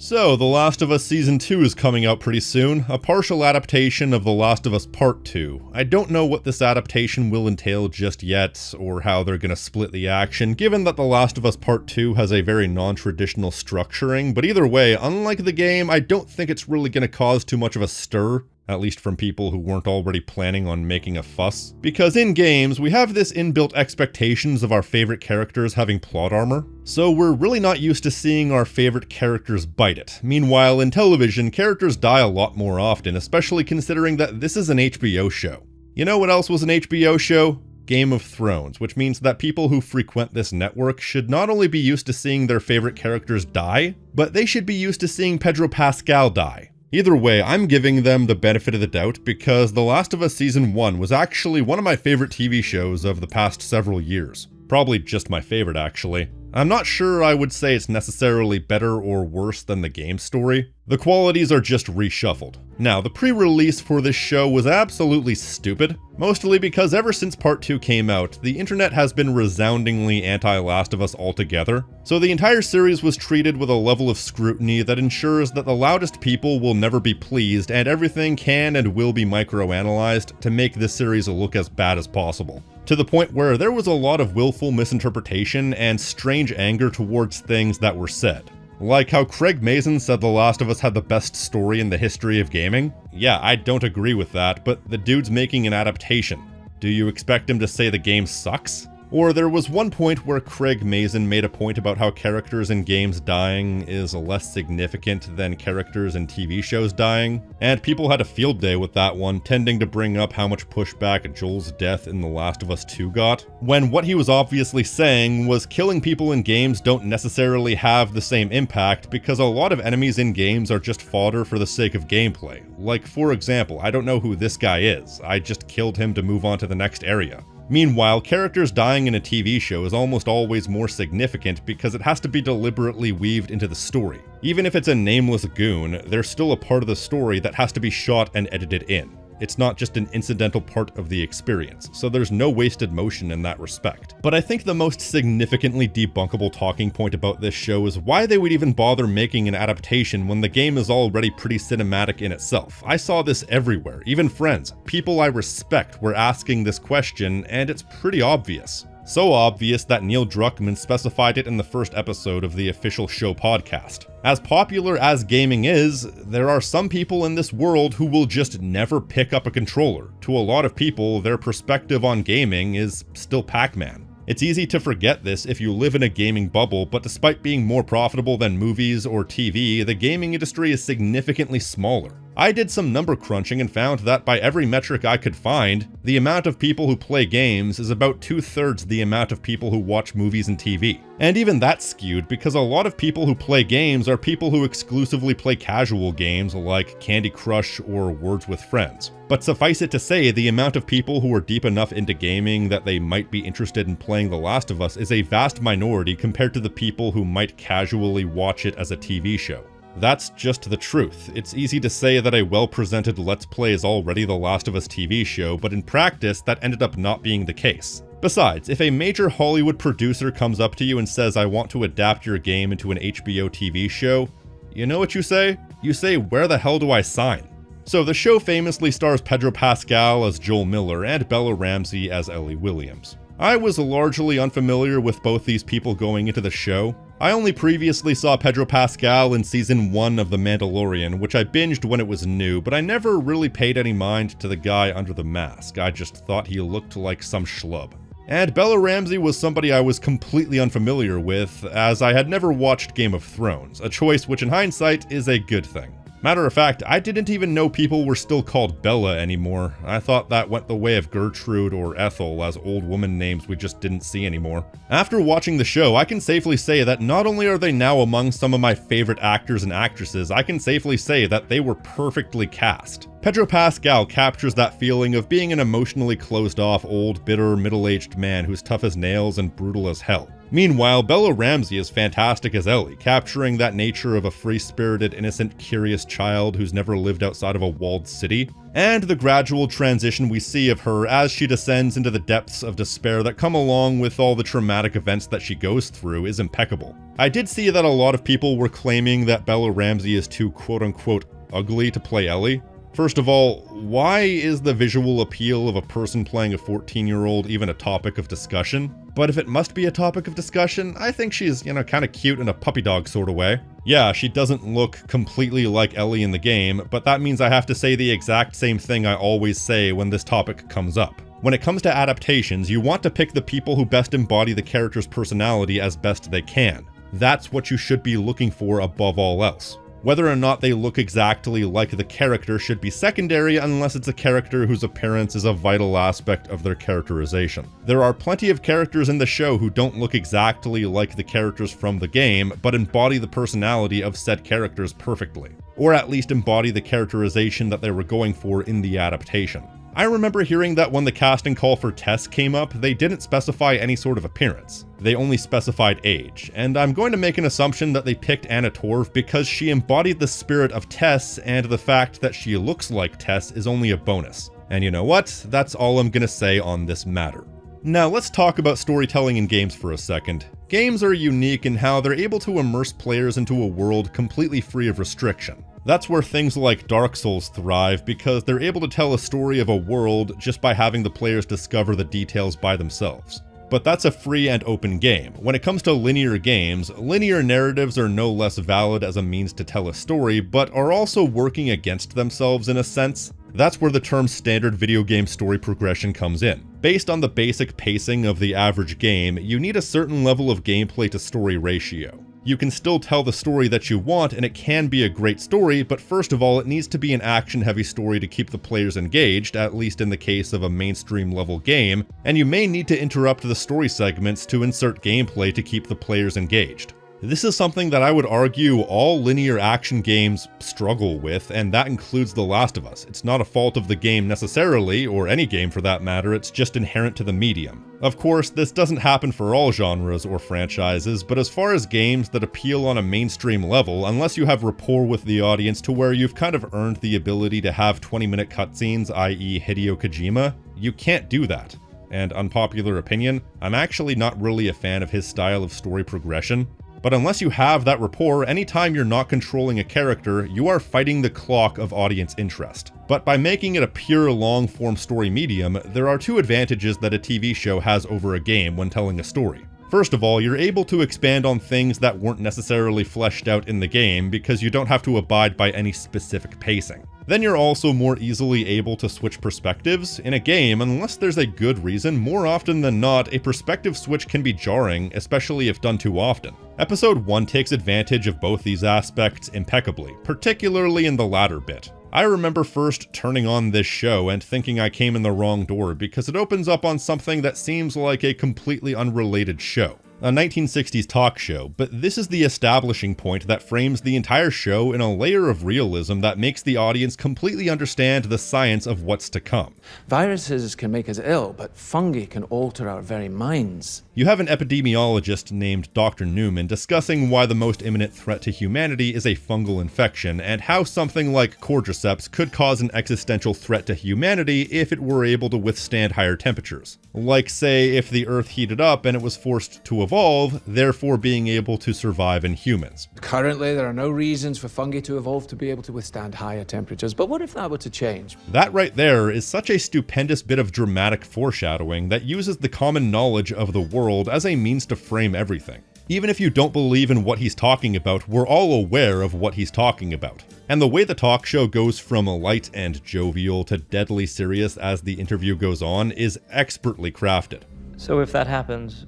So, The Last of Us Season 2 is coming out pretty soon, a partial adaptation of The Last of Us Part 2. I don't know what this adaptation will entail just yet, or how they're gonna split the action, given that The Last of Us Part 2 has a very non-traditional structuring, but either way, unlike the game, I don't think it's really gonna cause too much of a stir. At least from people who weren't already planning on making a fuss. Because in games, we have this inbuilt expectations of our favorite characters having plot armor, so we're really not used to seeing our favorite characters bite it. Meanwhile, in television, characters die a lot more often, especially considering that this is an HBO show. You know what else was an HBO show? Game of Thrones, which means that people who frequent this network should not only be used to seeing their favorite characters die, but they should be used to seeing Pedro Pascal die. Either way, I'm giving them the benefit of the doubt because The Last of Us Season 1 was actually one of my favorite TV shows of the past several years. Probably just my favorite, actually. I'm not sure I would say it's necessarily better or worse than the game story. The qualities are just reshuffled. Now, the pre-release for this show was absolutely stupid, mostly because ever since Part 2 came out, the internet has been resoundingly anti-Last of Us altogether, so the entire series was treated with a level of scrutiny that ensures that the loudest people will never be pleased and everything can and will be microanalyzed to make this series look as bad as possible. To the point where there was a lot of willful misinterpretation and strange anger towards things that were said. Like how Craig Mazin said The Last of Us had the best story in the history of gaming. Yeah, I don't agree with that, but the dude's making an adaptation. Do you expect him to say the game sucks? Or there was one point where Craig Mazin made a point about how characters in games dying is less significant than characters in TV shows dying, and people had a field day with that one, tending to bring up how much pushback Joel's death in The Last of Us 2 got, when what he was obviously saying was killing people in games don't necessarily have the same impact because a lot of enemies in games are just fodder for the sake of gameplay. Like, for example, I don't know who this guy is, I just killed him to move on to the next area. Meanwhile, characters dying in a TV show is almost always more significant because it has to be deliberately weaved into the story. Even if it's a nameless goon, they're still a part of the story that has to be shot and edited in. It's not just an incidental part of the experience, so there's no wasted motion in that respect. But I think the most significantly debunkable talking point about this show is why they would even bother making an adaptation when the game is already pretty cinematic in itself. I saw this everywhere, even friends, people I respect were asking this question, and it's pretty obvious. So obvious that Neil Druckmann specified it in the first episode of the official show podcast. As popular as gaming is, there are some people in this world who will just never pick up a controller. To a lot of people, their perspective on gaming is still Pac-Man. It's easy to forget this if you live in a gaming bubble, but despite being more profitable than movies or TV, the gaming industry is significantly smaller. I did some number crunching and found that by every metric I could find, the amount of people who play games is about 2/3 the amount of people who watch movies and TV. And even that's skewed because a lot of people who play games are people who exclusively play casual games like Candy Crush or Words with Friends. But suffice it to say, the amount of people who are deep enough into gaming that they might be interested in playing The Last of Us is a vast minority compared to the people who might casually watch it as a TV show. That's just the truth. It's easy to say that a well-presented Let's Play is already The Last of Us TV show, but in practice, that ended up not being the case. Besides, if a major Hollywood producer comes up to you and says, "I want to adapt your game into an HBO TV show," you know what you say? You say, "Where the hell do I sign?" So the show famously stars Pedro Pascal as Joel Miller and Bella Ramsey as Ellie Williams. I was largely unfamiliar with both these people going into the show. I only previously saw Pedro Pascal in Season 1 of The Mandalorian, which I binged when it was new, but I never really paid any mind to the guy under the mask. I just thought he looked like some schlub. And Bella Ramsey was somebody I was completely unfamiliar with, as I had never watched Game of Thrones, a choice which in hindsight is a good thing. Matter of fact, I didn't even know people were still called Bella anymore. I thought that went the way of Gertrude or Ethel as old woman names we just didn't see anymore. After watching the show, I can safely say that not only are they now among some of my favorite actors and actresses, I can safely say that they were perfectly cast. Pedro Pascal captures that feeling of being an emotionally closed-off, old, bitter, middle-aged man who's tough as nails and brutal as hell. Meanwhile, Bella Ramsey is fantastic as Ellie, capturing that nature of a free-spirited, innocent, curious child who's never lived outside of a walled city, and the gradual transition we see of her as she descends into the depths of despair that come along with all the traumatic events that she goes through is impeccable. I did see that a lot of people were claiming that Bella Ramsey is too quote-unquote ugly to play Ellie. First of all, why is the visual appeal of a person playing a 14-year-old even a topic of discussion? But if it must be a topic of discussion, I think she's, kind of cute in a puppy dog sort of way. Yeah, she doesn't look completely like Ellie in the game, but that means I have to say the exact same thing I always say when this topic comes up. When it comes to adaptations, you want to pick the people who best embody the character's personality as best they can. That's what you should be looking for above all else. Whether or not they look exactly like the character should be secondary unless it's a character whose appearance is a vital aspect of their characterization. There are plenty of characters in the show who don't look exactly like the characters from the game, but embody the personality of said characters perfectly. Or at least embody the characterization that they were going for in the adaptation. I remember hearing that when the casting call for Tess came up, they didn't specify any sort of appearance. They only specified age, and I'm going to make an assumption that they picked Anna Torv because she embodied the spirit of Tess, and the fact that she looks like Tess is only a bonus. And you know what? That's all I'm gonna say on this matter. Now let's talk about storytelling in games for a second. Games are unique in how they're able to immerse players into a world completely free of restriction. That's where things like Dark Souls thrive because they're able to tell a story of a world just by having the players discover the details by themselves. But that's a free and open game. When it comes to linear games, linear narratives are no less valid as a means to tell a story, but are also working against themselves in a sense. That's where the term standard video game story progression comes in. Based on the basic pacing of the average game, you need a certain level of gameplay to story ratio. You can still tell the story that you want, and it can be a great story, but first of all, it needs to be an action-heavy story to keep the players engaged, at least in the case of a mainstream-level game, and you may need to interrupt the story segments to insert gameplay to keep the players engaged. This is something that I would argue all linear action games struggle with, and that includes The Last of Us. It's not a fault of the game necessarily, or any game for that matter, it's just inherent to the medium. Of course, this doesn't happen for all genres or franchises, but as far as games that appeal on a mainstream level, unless you have rapport with the audience to where you've kind of earned the ability to have 20-minute cutscenes, i.e. Hideo Kojima, you can't do that. And unpopular opinion, I'm actually not really a fan of his style of story progression. But unless you have that rapport, anytime you're not controlling a character, you are fighting the clock of audience interest. But by making it a pure long-form story medium, there are two advantages that a TV show has over a game when telling a story. First of all, you're able to expand on things that weren't necessarily fleshed out in the game because you don't have to abide by any specific pacing. Then you're also more easily able to switch perspectives. In a game, unless there's a good reason, more often than not, a perspective switch can be jarring, especially if done too often. Episode 1 takes advantage of both these aspects impeccably, particularly in the latter bit. I remember first turning on this show and thinking I came in the wrong door because it opens up on something that seems like a completely unrelated show. A 1960s talk show, but this is the establishing point that frames the entire show in a layer of realism that makes the audience completely understand the science of what's to come. Viruses can make us ill, but fungi can alter our very minds. You have an epidemiologist named Dr. Newman discussing why the most imminent threat to humanity is a fungal infection, and how something like cordyceps could cause an existential threat to humanity if it were able to withstand higher temperatures. Like, say, if the Earth heated up and it was forced to evolve, therefore being able to survive in humans. Currently, there are no reasons for fungi to evolve to be able to withstand higher temperatures, but what if that were to change? That right there is such a stupendous bit of dramatic foreshadowing that uses the common knowledge of the world as a means to frame everything. Even if you don't believe in what he's talking about, we're all aware of what he's talking about. And the way the talk show goes from light and jovial to deadly serious as the interview goes on is expertly crafted. So if that happens,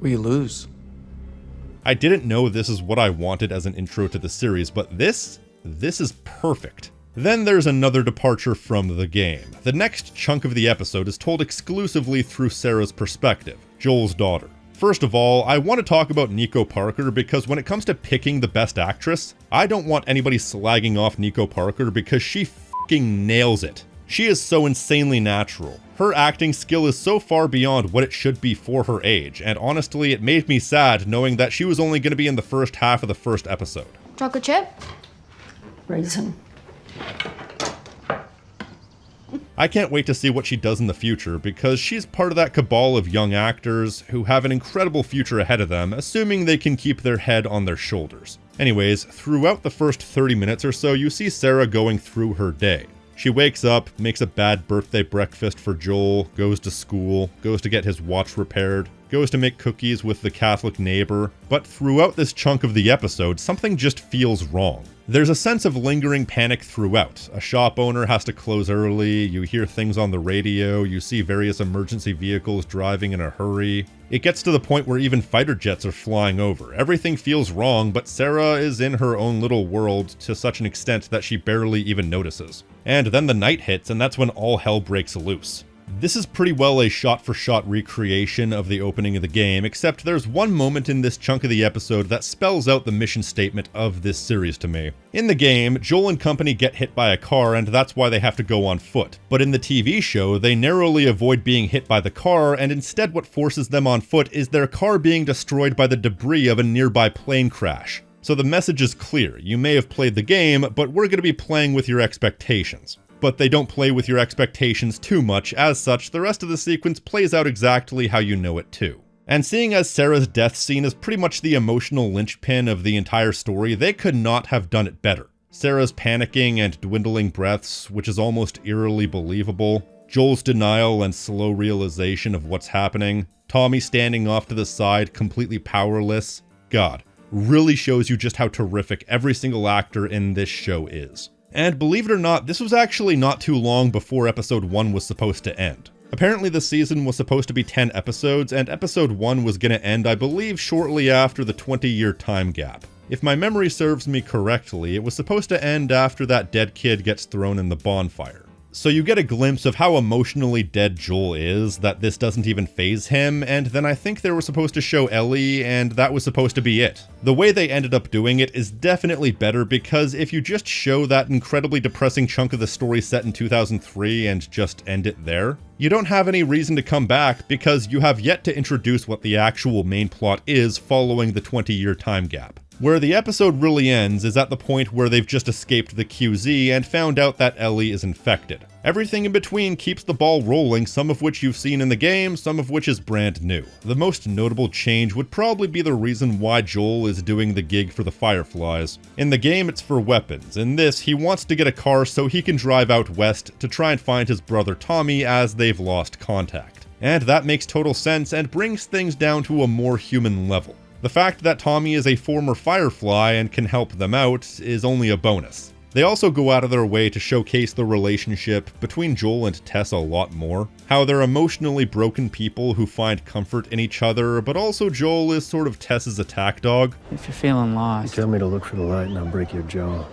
we lose. I didn't know this is what I wanted as an intro to the series, but this is perfect. Then there's another departure from the game. The next chunk of the episode is told exclusively through Sarah's perspective, Joel's daughter. First of all, I want to talk about Nico Parker because when it comes to picking the best actress, I don't want anybody slagging off Nico Parker because she f***ing nails it. She is so insanely natural. Her acting skill is so far beyond what it should be for her age, and honestly, it made me sad knowing that she was only going to be in the first half of the first episode. Chocolate chip? Raisin. I can't wait to see what she does in the future, because she's part of that cabal of young actors who have an incredible future ahead of them, assuming they can keep their head on their shoulders. Anyways, throughout the first 30 minutes or so, you see Sarah going through her day. She wakes up, makes a bad birthday breakfast for Joel, goes to school, goes to get his watch repaired, goes to make cookies with the Catholic neighbor, but throughout this chunk of the episode, something just feels wrong. There's a sense of lingering panic throughout. A shop owner has to close early, you hear things on the radio, you see various emergency vehicles driving in a hurry. It gets to the point where even fighter jets are flying over. Everything feels wrong, but Sarah is in her own little world to such an extent that she barely even notices. And then the night hits, and that's when all hell breaks loose. This is pretty well a shot-for-shot recreation of the opening of the game, except there's one moment in this chunk of the episode that spells out the mission statement of this series to me. In the game, Joel and company get hit by a car, and that's why they have to go on foot. But in the TV show, they narrowly avoid being hit by the car, and instead what forces them on foot is their car being destroyed by the debris of a nearby plane crash. So the message is clear. You may have played the game, but we're going to be playing with your expectations. But they don't play with your expectations too much. As such, the rest of the sequence plays out exactly how you know it to. And seeing as Sarah's death scene is pretty much the emotional linchpin of the entire story, they could not have done it better. Sarah's panicking and dwindling breaths, which is almost eerily believable, Joel's denial and slow realization of what's happening, Tommy standing off to the side completely powerless, God, really shows you just how terrific every single actor in this show is. And believe it or not, this was actually not too long before episode 1 was supposed to end. Apparently the season was supposed to be 10 episodes, and episode 1 was gonna end, I believe, shortly after the 20-year time gap. If my memory serves me correctly, it was supposed to end after that dead kid gets thrown in the bonfire. So you get a glimpse of how emotionally dead Joel is, that this doesn't even faze him, and then I think they were supposed to show Ellie, and that was supposed to be it. The way they ended up doing it is definitely better, because if you just show that incredibly depressing chunk of the story set in 2003 and just end it there, you don't have any reason to come back because you have yet to introduce what the actual main plot is following the 20-year time gap. Where the episode really ends is at the point where they've just escaped the QZ and found out that Ellie is infected. Everything in between keeps the ball rolling, some of which you've seen in the game, some of which is brand new. The most notable change would probably be the reason why Joel is doing the gig for the Fireflies. In the game, it's for weapons. In this, he wants to get a car so he can drive out west to try and find his brother Tommy as they've lost contact. And that makes total sense and brings things down to a more human level. The fact that Tommy is a former Firefly and can help them out is only a bonus. They also go out of their way to showcase the relationship between Joel and Tess a lot more. How they're emotionally broken people who find comfort in each other, but also Joel is sort of Tess's attack dog. If you're feeling lost, Tell me to look for the light and I'll break your jaw.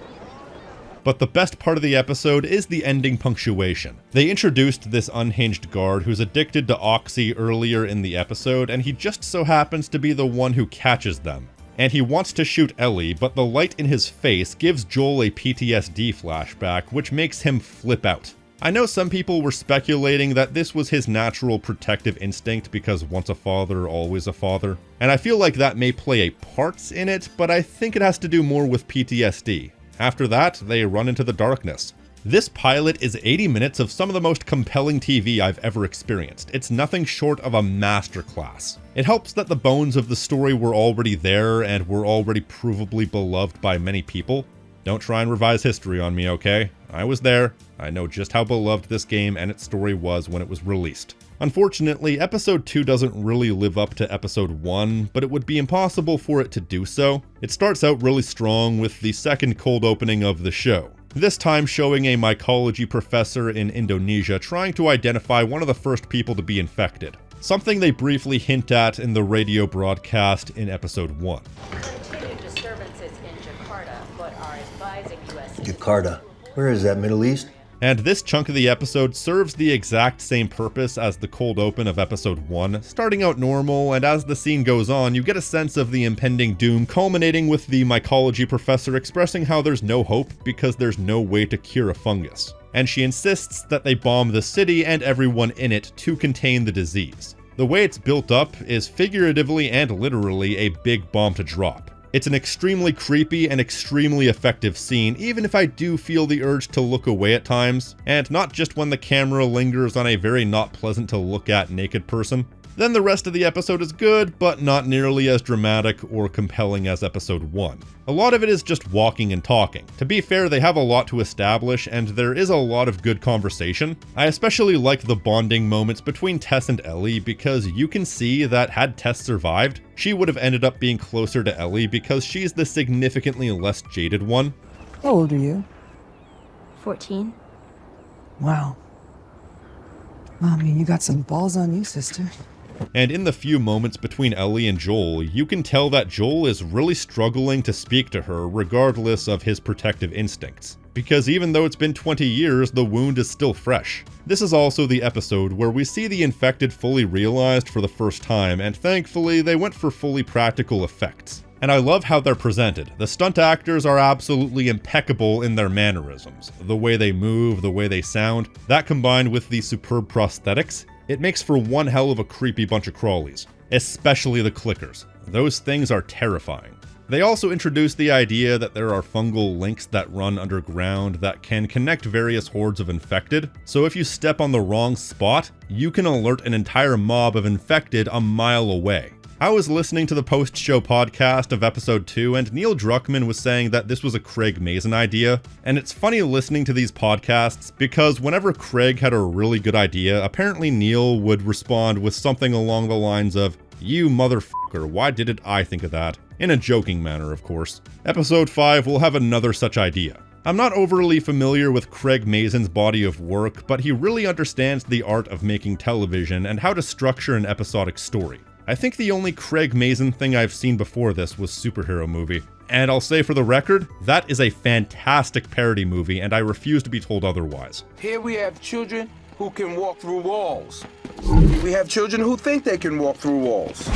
But the best part of the episode is the ending punctuation. They introduced this unhinged guard who's addicted to oxy earlier in the episode, and he just so happens to be the one who catches them. And he wants to shoot Ellie, but the light in his face gives Joel a PTSD flashback, which makes him flip out. I know some people were speculating that this was his natural protective instinct because once a father, always a father. And I feel like that may play a part in it, but I think it has to do more with PTSD. After that, they run into the darkness. This pilot is 80 minutes of some of the most compelling TV I've ever experienced. It's nothing short of a masterclass. It helps that the bones of the story were already there and were already provably beloved by many people. Don't try and revise history on me, okay? I was there. I know just how beloved this game and its story was when it was released. Unfortunately, Episode 2 doesn't really live up to Episode 1, but it would be impossible for it to do so. It starts out really strong with the second cold opening of the show. This time showing a mycology professor in Indonesia trying to identify one of the first people to be infected. Something they briefly hint at in the radio broadcast in Episode 1. Continued disturbances in Jakarta, but are advising U.S. Jakarta. Where is that, Middle East? And this chunk of the episode serves the exact same purpose as the cold open of episode 1, starting out normal, and as the scene goes on, you get a sense of the impending doom, culminating with the mycology professor expressing how there's no hope because there's no way to cure a fungus. And she insists that they bomb the city and everyone in it to contain the disease. The way it's built up is figuratively and literally a big bomb to drop. It's an extremely creepy and extremely effective scene, even if I do feel the urge to look away at times, and not just when the camera lingers on a very not pleasant to look at naked person. Then the rest of the episode is good, but not nearly as dramatic or compelling as episode 1. A lot of it is just walking and talking. To be fair, they have a lot to establish, and there is a lot of good conversation. I especially like the bonding moments between Tess and Ellie because you can see that had Tess survived, she would have ended up being closer to Ellie because she's the significantly less jaded one. How old are you? 14. Wow. I mean, you got some balls on you, sister. And in the few moments between Ellie and Joel, you can tell that Joel is really struggling to speak to her regardless of his protective instincts. Because even though it's been 20 years, the wound is still fresh. This is also the episode where we see the infected fully realized for the first time, and thankfully they went for fully practical effects. And I love how they're presented. The stunt actors are absolutely impeccable in their mannerisms. The way they move, the way they sound, that combined with the superb prosthetics, it makes for one hell of a creepy bunch of crawlies. Especially the clickers. Those things are terrifying. They also introduce the idea that there are fungal links that run underground that can connect various hordes of infected, so if you step on the wrong spot, you can alert an entire mob of infected a mile away. I was listening to the post-show podcast of episode 2, and Neil Druckmann was saying that this was a Craig Mazin idea, and it's funny listening to these podcasts because whenever Craig had a really good idea, apparently Neil would respond with something along the lines of, "You motherfucker, why didn't I think of that?" In a joking manner, of course. Episode 5 will have another such idea. I'm not overly familiar with Craig Mazin's body of work, but he really understands the art of making television and how to structure an episodic story. I think the only Craig Mazin thing I've seen before this was Superhero Movie. And I'll say for the record, that is a fantastic parody movie, and I refuse to be told otherwise. Here we have children who can walk through walls. We have children who think they can walk through walls.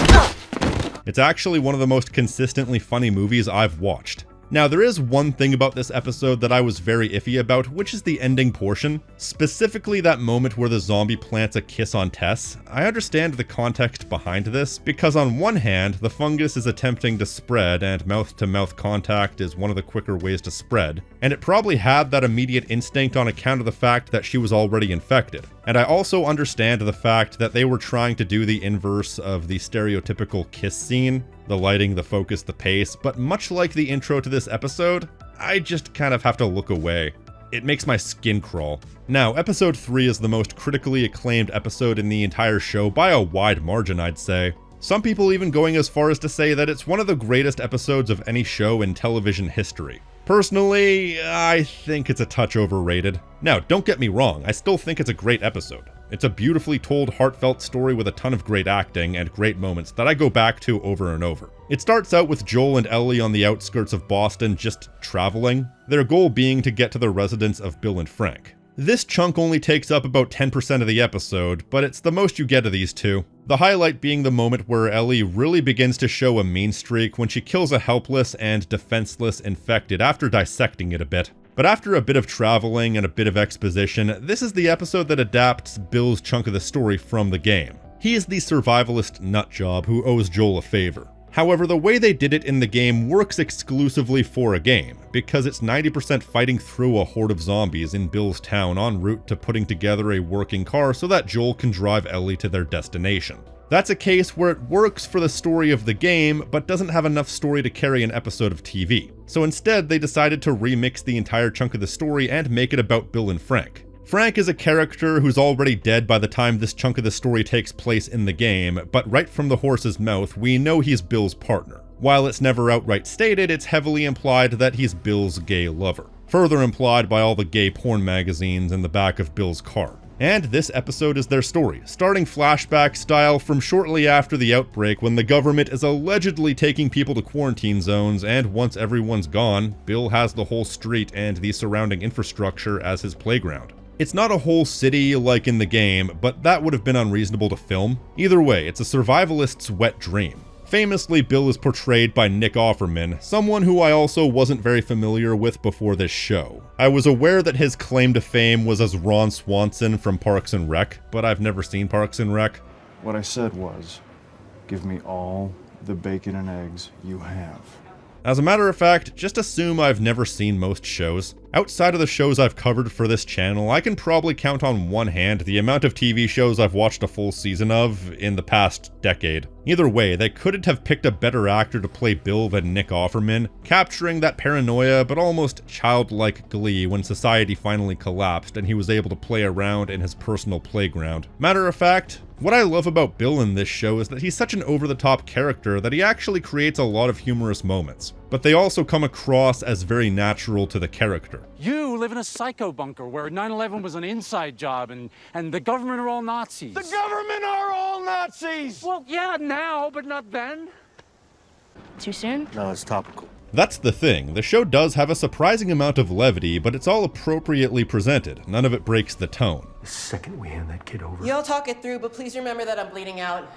It's actually one of the most consistently funny movies I've watched. Now, there is one thing about this episode that I was very iffy about, which is the ending portion. Specifically that moment where the zombie plants a kiss on Tess. I understand the context behind this, because on one hand, the fungus is attempting to spread, and mouth-to-mouth contact is one of the quicker ways to spread, and it probably had that immediate instinct on account of the fact that she was already infected. And I also understand the fact that they were trying to do the inverse of the stereotypical kiss scene, the lighting, the focus, the pace, but much like the intro to this episode, I just kind of have to look away. It makes my skin crawl. Now, episode 3 is the most critically acclaimed episode in the entire show by a wide margin, I'd say. Some people even going as far as to say that it's one of the greatest episodes of any show in television history. Personally, I think it's a touch overrated. Now, don't get me wrong, I still think it's a great episode. It's a beautifully told, heartfelt story with a ton of great acting and great moments that I go back to over and over. It starts out with Joel and Ellie on the outskirts of Boston just traveling, their goal being to get to the residence of Bill and Frank. This chunk only takes up about 10% of the episode, but it's the most you get of these two. The highlight being the moment where Ellie really begins to show a mean streak when she kills a helpless and defenseless infected after dissecting it a bit. But after a bit of traveling and a bit of exposition, this is the episode that adapts Bill's chunk of the story from the game. He is the survivalist nutjob who owes Joel a favor. However, the way they did it in the game works exclusively for a game, because it's 90% fighting through a horde of zombies in Bill's town en route to putting together a working car so that Joel can drive Ellie to their destination. That's a case where it works for the story of the game, but doesn't have enough story to carry an episode of TV. So instead, they decided to remix the entire chunk of the story and make it about Bill and Frank. Frank is a character who's already dead by the time this chunk of the story takes place in the game, but right from the horse's mouth, we know he's Bill's partner. While it's never outright stated, it's heavily implied that he's Bill's gay lover. Further implied by all the gay porn magazines in the back of Bill's car. And this episode is their story, starting flashback style from shortly after the outbreak when the government is allegedly taking people to quarantine zones, and once everyone's gone, Bill has the whole street and the surrounding infrastructure as his playground. It's not a whole city like in the game, but that would have been unreasonable to film. Either way, it's a survivalist's wet dream. Famously, Bill is portrayed by Nick Offerman, someone who I also wasn't very familiar with before this show. I was aware that his claim to fame was as Ron Swanson from Parks and Rec, but I've never seen Parks and Rec. What I said was, give me all the bacon and eggs you have. As a matter of fact, just assume I've never seen most shows. Outside of the shows I've covered for this channel, I can probably count on one hand the amount of TV shows I've watched a full season of in the past decade. Either way, they couldn't have picked a better actor to play Bill than Nick Offerman, capturing that paranoia but almost childlike glee when society finally collapsed and he was able to play around in his personal playground. Matter of fact, what I love about Bill in this show is that he's such an over-the-top character that he actually creates a lot of humorous moments, but they also come across as very natural to the character. You live in a psycho bunker where 9/11 was an inside job and the government are all Nazis. The government are all Nazis! Well, yeah, now, but not then. Too soon? No, it's topical. That's the thing, the show does have a surprising amount of levity, but it's all appropriately presented. None of it breaks the tone. The second we hand that kid over... You'll talk it through, but please remember that I'm bleeding out.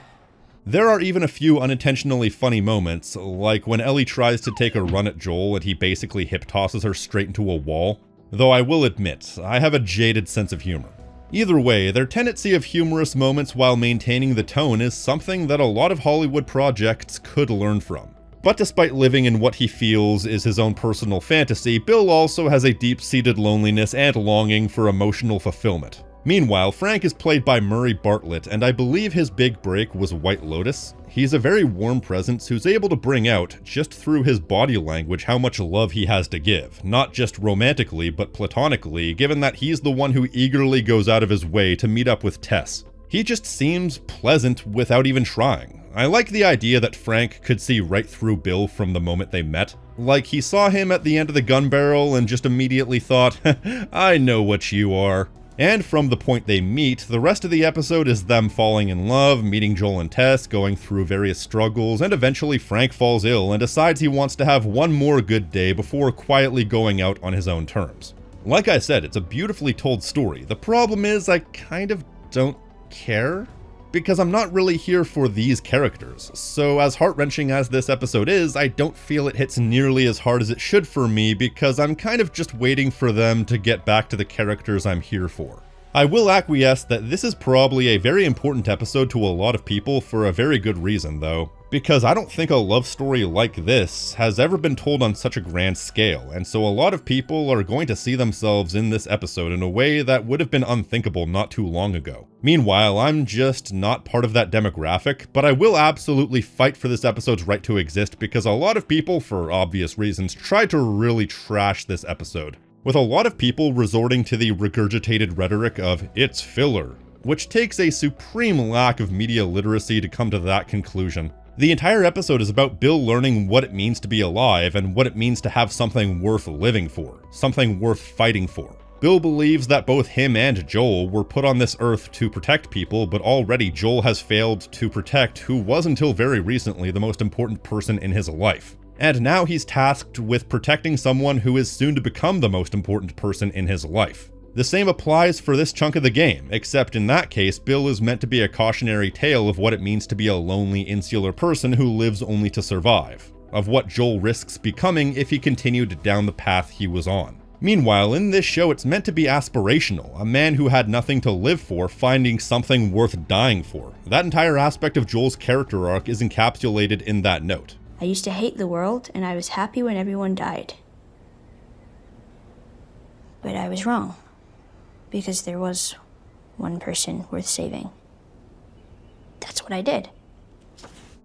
There are even a few unintentionally funny moments, like when Ellie tries to take a run at Joel and he basically hip tosses her straight into a wall. Though I will admit, I have a jaded sense of humor. Either way, their tendency of humorous moments while maintaining the tone is something that a lot of Hollywood projects could learn from. But despite living in what he feels is his own personal fantasy, Bill also has a deep-seated loneliness and longing for emotional fulfillment. Meanwhile, Frank is played by Murray Bartlett, and I believe his big break was White Lotus. He's a very warm presence who's able to bring out, just through his body language, how much love he has to give. Not just romantically, but platonically, given that he's the one who eagerly goes out of his way to meet up with Tess. He just seems pleasant without even trying. I like the idea that Frank could see right through Bill from the moment they met. Like he saw him at the end of the gun barrel and just immediately thought, I know what you are. And from the point they meet, the rest of the episode is them falling in love, meeting Joel and Tess, going through various struggles, and eventually Frank falls ill and decides he wants to have one more good day before quietly going out on his own terms. Like I said, it's a beautifully told story. The problem is I kind of don't care, because I'm not really here for these characters. So as heart-wrenching as this episode is, I don't feel it hits nearly as hard as it should for me because I'm kind of just waiting for them to get back to the characters I'm here for. I will acquiesce that this is probably a very important episode to a lot of people for a very good reason though, because I don't think a love story like this has ever been told on such a grand scale, and so a lot of people are going to see themselves in this episode in a way that would have been unthinkable not too long ago. Meanwhile, I'm just not part of that demographic, but I will absolutely fight for this episode's right to exist because a lot of people, for obvious reasons, tried to really trash this episode, with a lot of people resorting to the regurgitated rhetoric of "it's filler," which takes a supreme lack of media literacy to come to that conclusion. The entire episode is about Bill learning what it means to be alive and what it means to have something worth living for, something worth fighting for. Bill believes that both him and Joel were put on this earth to protect people, but already Joel has failed to protect who was until very recently the most important person in his life. And now he's tasked with protecting someone who is soon to become the most important person in his life. The same applies for this chunk of the game, except in that case, Bill is meant to be a cautionary tale of what it means to be a lonely, insular person who lives only to survive, of what Joel risks becoming if he continued down the path he was on. Meanwhile, in this show, it's meant to be aspirational, a man who had nothing to live for finding something worth dying for. That entire aspect of Joel's character arc is encapsulated in that note. I used to hate the world, and I was happy when everyone died. But I was wrong, because there was one person worth saving. That's what I did.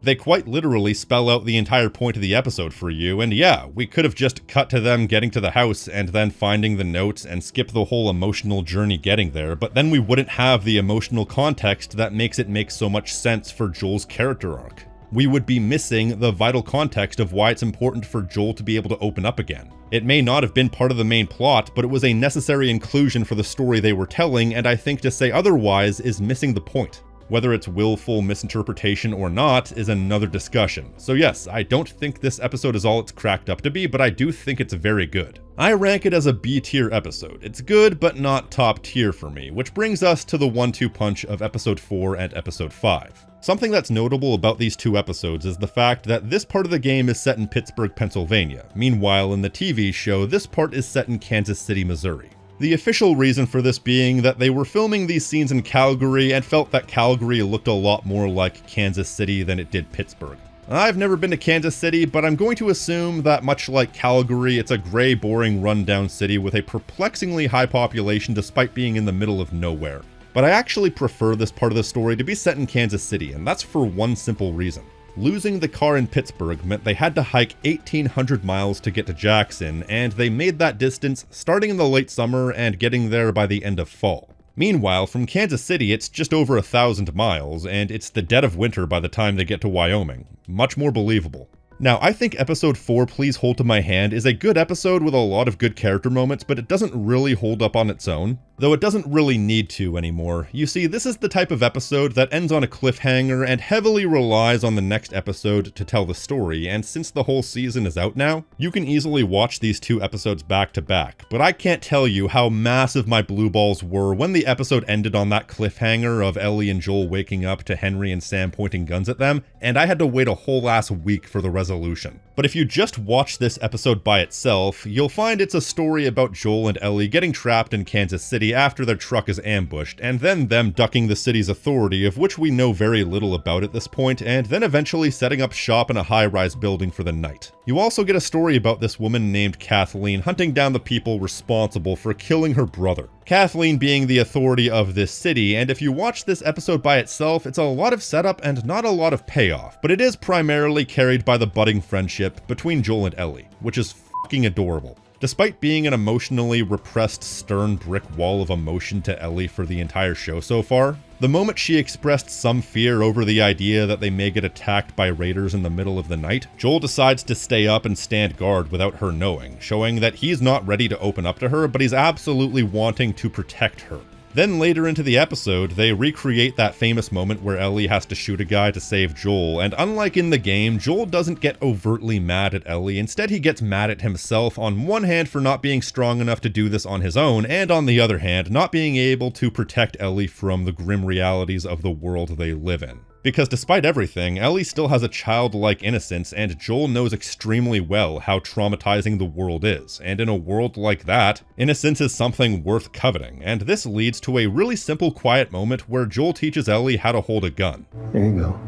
They quite literally spell out the entire point of the episode for you, and yeah, we could have just cut to them getting to the house and then finding the notes and skip the whole emotional journey getting there, but then we wouldn't have the emotional context that makes it make so much sense for Joel's character arc. We would be missing the vital context of why it's important for Joel to be able to open up again. It may not have been part of the main plot, but it was a necessary inclusion for the story they were telling, and I think to say otherwise is missing the point. Whether it's willful misinterpretation or not is another discussion. So yes, I don't think this episode is all it's cracked up to be, but I do think it's very good. I rank it as a B-tier episode. It's good, but not top tier for me, which brings us to the 1-2 punch of episode 4 and episode 5. Something that's notable about these two episodes is the fact that this part of the game is set in Pittsburgh, Pennsylvania. Meanwhile, in the TV show, this part is set in Kansas City, Missouri. The official reason for this being that they were filming these scenes in Calgary and felt that Calgary looked a lot more like Kansas City than it did Pittsburgh. I've never been to Kansas City, but I'm going to assume that much like Calgary, it's a gray, boring, rundown city with a perplexingly high population despite being in the middle of nowhere. But I actually prefer this part of the story to be set in Kansas City, and that's for one simple reason. Losing the car in Pittsburgh meant they had to hike 1,800 miles to get to Jackson, and they made that distance starting in the late summer and getting there by the end of fall. Meanwhile, from Kansas City, it's just over 1,000 miles, and it's the dead of winter by the time they get to Wyoming. Much more believable. Now, I think episode 4, Please Hold to My Hand, is a good episode with a lot of good character moments, but it doesn't really hold up on its own. Though it doesn't really need to anymore. You see, this is the type of episode that ends on a cliffhanger and heavily relies on the next episode to tell the story, and since the whole season is out now, you can easily watch these two episodes back to back. But I can't tell you how massive my blue balls were when the episode ended on that cliffhanger of Ellie and Joel waking up to Henry and Sam pointing guns at them, and I had to wait a whole ass week for the resolution. But if you just watch this episode by itself, you'll find it's a story about Joel and Ellie getting trapped in Kansas City after their truck is ambushed, and then them ducking the city's authority, of which we know very little about at this point, and then eventually setting up shop in a high-rise building for the night. You also get a story about this woman named Kathleen hunting down the people responsible for killing her brother. Kathleen being the authority of this city, and if you watch this episode by itself, it's a lot of setup and not a lot of payoff, but it is primarily carried by the budding friendship between Joel and Ellie, which is fucking adorable. Despite being an emotionally repressed, stern brick wall of emotion to Ellie for the entire show so far, the moment she expressed some fear over the idea that they may get attacked by raiders in the middle of the night, Joel decides to stay up and stand guard without her knowing, showing that he's not ready to open up to her, but he's absolutely wanting to protect her. Then later into the episode, they recreate that famous moment where Ellie has to shoot a guy to save Joel, and unlike in the game, Joel doesn't get overtly mad at Ellie. Instead, he gets mad at himself, on one hand for not being strong enough to do this on his own, and on the other hand, not being able to protect Ellie from the grim realities of the world they live in. Because despite everything, Ellie still has a childlike innocence, and Joel knows extremely well how traumatizing the world is, and in a world like that, innocence is something worth coveting, and this leads to a really simple quiet moment where Joel teaches Ellie how to hold a gun. There you go.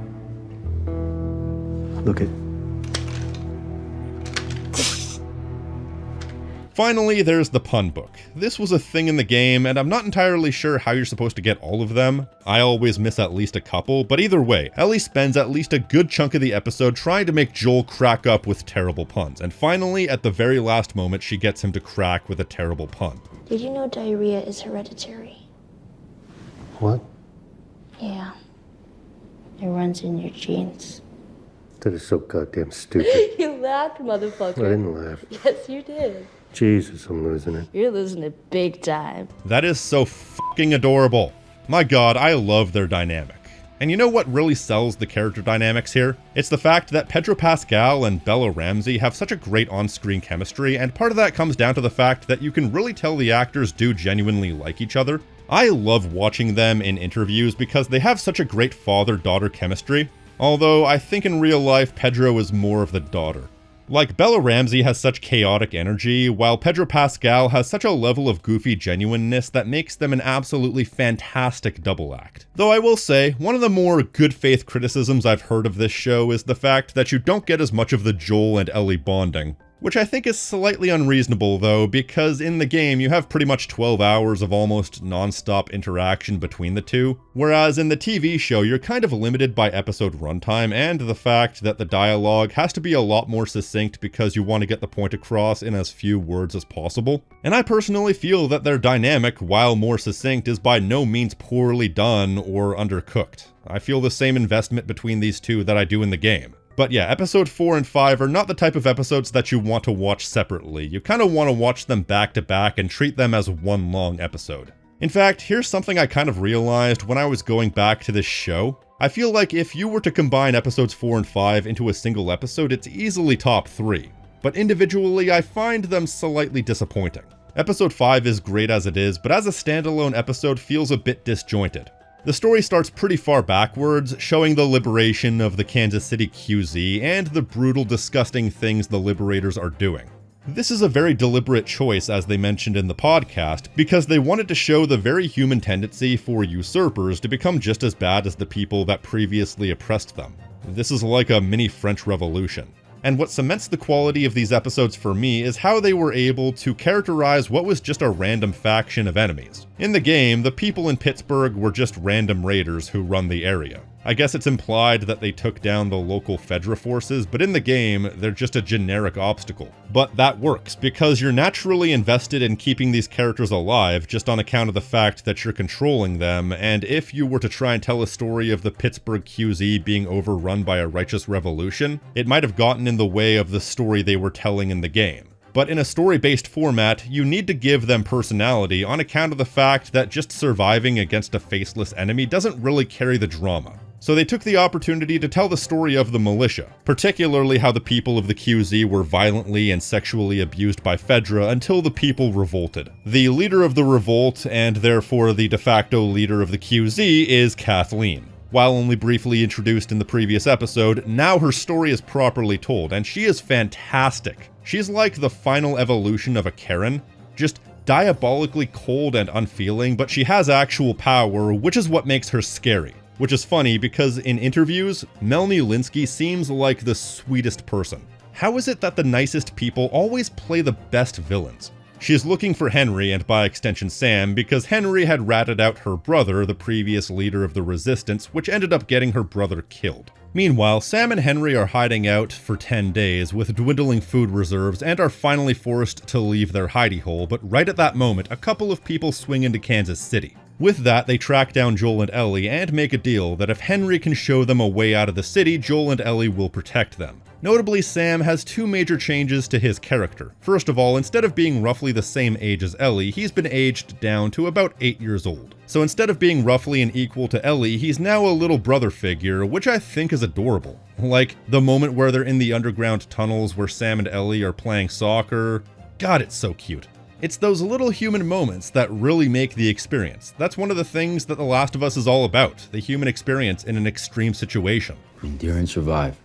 Look at... Finally, there's the pun book. This was a thing in the game, and I'm not entirely sure how you're supposed to get all of them. I always miss at least a couple, but either way, Ellie spends at least a good chunk of the episode trying to make Joel crack up with terrible puns, and finally, at the very last moment, she gets him to crack with a terrible pun. Did you know diarrhea is hereditary? What? Yeah. It runs in your genes. That is so goddamn stupid. You laughed, motherfucker. I didn't laugh. Yes, you did. Jesus, I'm losing it. You're losing it big time. That is so fucking adorable. My god, I love their dynamic. And you know what really sells the character dynamics here? It's the fact that Pedro Pascal and Bella Ramsey have such a great on-screen chemistry, and part of that comes down to the fact that you can really tell the actors do genuinely like each other. I love watching them in interviews because they have such a great father-daughter chemistry, although I think in real life Pedro is more of the daughter. Like, Bella Ramsey has such chaotic energy, while Pedro Pascal has such a level of goofy genuineness that makes them an absolutely fantastic double act. Though I will say, one of the more good faith criticisms I've heard of this show is the fact that you don't get as much of the Joel and Ellie bonding. Which I think is slightly unreasonable though, because in the game you have pretty much 12 hours of almost non-stop interaction between the two, whereas in the TV show you're kind of limited by episode runtime and the fact that the dialogue has to be a lot more succinct because you want to get the point across in as few words as possible. And I personally feel that their dynamic, while more succinct, is by no means poorly done or undercooked. I feel the same investment between these two that I do in the game. But yeah, episode 4 and 5 are not the type of episodes that you want to watch separately. You kind of want to watch them back to back and treat them as one long episode. In fact, here's something I kind of realized when I was going back to this show. I feel like if you were to combine episodes 4 and 5 into a single episode, it's easily top 3. But individually, I find them slightly disappointing. Episode 5 is great as it is, but as a standalone episode feels a bit disjointed. The story starts pretty far backwards, showing the liberation of the Kansas City QZ and the brutal, disgusting things the Liberators are doing. This is a very deliberate choice, as they mentioned in the podcast, because they wanted to show the very human tendency for usurpers to become just as bad as the people that previously oppressed them. This is like a mini French Revolution. And what cements the quality of these episodes for me is how they were able to characterize what was just a random faction of enemies. In the game, the people in Pittsburgh were just random raiders who run the area. I guess it's implied that they took down the local Fedra forces, but in the game, they're just a generic obstacle. But that works, because you're naturally invested in keeping these characters alive just on account of the fact that you're controlling them, and if you were to try and tell a story of the Pittsburgh QZ being overrun by a righteous revolution, it might have gotten in the way of the story they were telling in the game. But in a story-based format, you need to give them personality on account of the fact that just surviving against a faceless enemy doesn't really carry the drama. So they took the opportunity to tell the story of the militia, particularly how the people of the QZ were violently and sexually abused by Fedra until the people revolted. The leader of the revolt, and therefore the de facto leader of the QZ, is Kathleen. While only briefly introduced in the previous episode, now her story is properly told, and she is fantastic. She's like the final evolution of a Karen, just diabolically cold and unfeeling, but she has actual power, which is what makes her scary. Which is funny because in interviews, Melanie Lynskey seems like the sweetest person. How is it that the nicest people always play the best villains? She is looking for Henry, and by extension Sam, because Henry had ratted out her brother, the previous leader of the Resistance, which ended up getting her brother killed. Meanwhile, Sam and Henry are hiding out for 10 days with dwindling food reserves and are finally forced to leave their hidey hole, but right at that moment, a couple of people swing into Kansas City. With that, they track down Joel and Ellie and make a deal that if Henry can show them a way out of the city, Joel and Ellie will protect them. Notably, Sam has two major changes to his character. First of all, instead of being roughly the same age as Ellie, he's been aged down to about 8 years old. So instead of being roughly an equal to Ellie, he's now a little brother figure, which I think is adorable. Like the moment where they're in the underground tunnels where Sam and Ellie are playing soccer. God, it's so cute. It's those little human moments that really make the experience. That's one of the things that The Last of Us is all about, the human experience in an extreme situation. Endure and survive.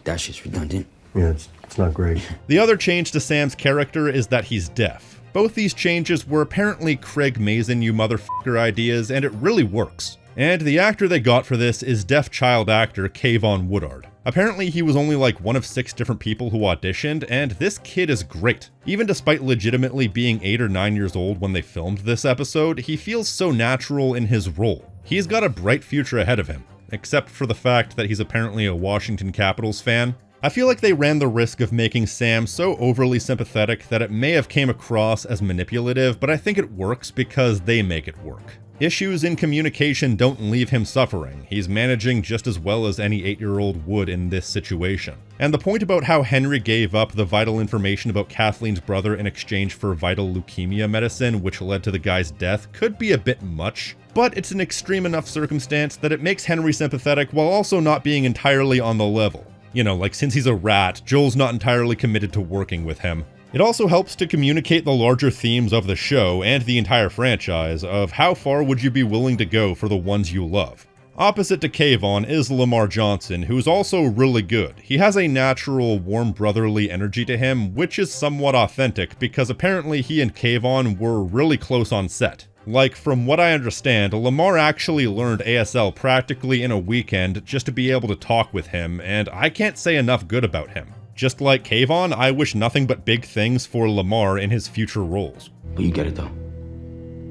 That shit's redundant. Yeah, it's not great. The other change to Sam's character is that he's deaf. Both these changes were apparently Craig Mazin you motherfucker ideas, and it really works. And the actor they got for this is deaf child actor Kayvon Woodard. Apparently he was only like one of 6 different people who auditioned, and this kid is great. Even despite legitimately being 8 or 9 years old when they filmed this episode, he feels so natural in his role. He's got a bright future ahead of him, except for the fact that he's apparently a Washington Capitals fan. I feel like they ran the risk of making Sam so overly sympathetic that it may have came across as manipulative, but I think it works because they make it work. Issues in communication don't leave him suffering. He's managing just as well as any 8-year-old would in this situation. And the point about how Henry gave up the vital information about Kathleen's brother in exchange for vital leukemia medicine, which led to the guy's death, could be a bit much, but it's an extreme enough circumstance that it makes Henry sympathetic while also not being entirely on the level. You know, like since he's a rat, Joel's not entirely committed to working with him. It also helps to communicate the larger themes of the show and the entire franchise of how far would you be willing to go for the ones you love. Opposite to Kayvon is Lamar Johnson, who's also really good. He has a natural, warm brotherly energy to him, which is somewhat authentic because apparently he and Kayvon were really close on set. Like, from what I understand, Lamar actually learned ASL practically in a weekend just to be able to talk with him, and I can't say enough good about him. Just like Kayvon, I wish nothing but big things for Lamar in his future roles. But you get it though.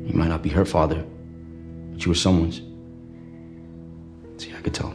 You might not be her father, but you were someone's. See, I could tell.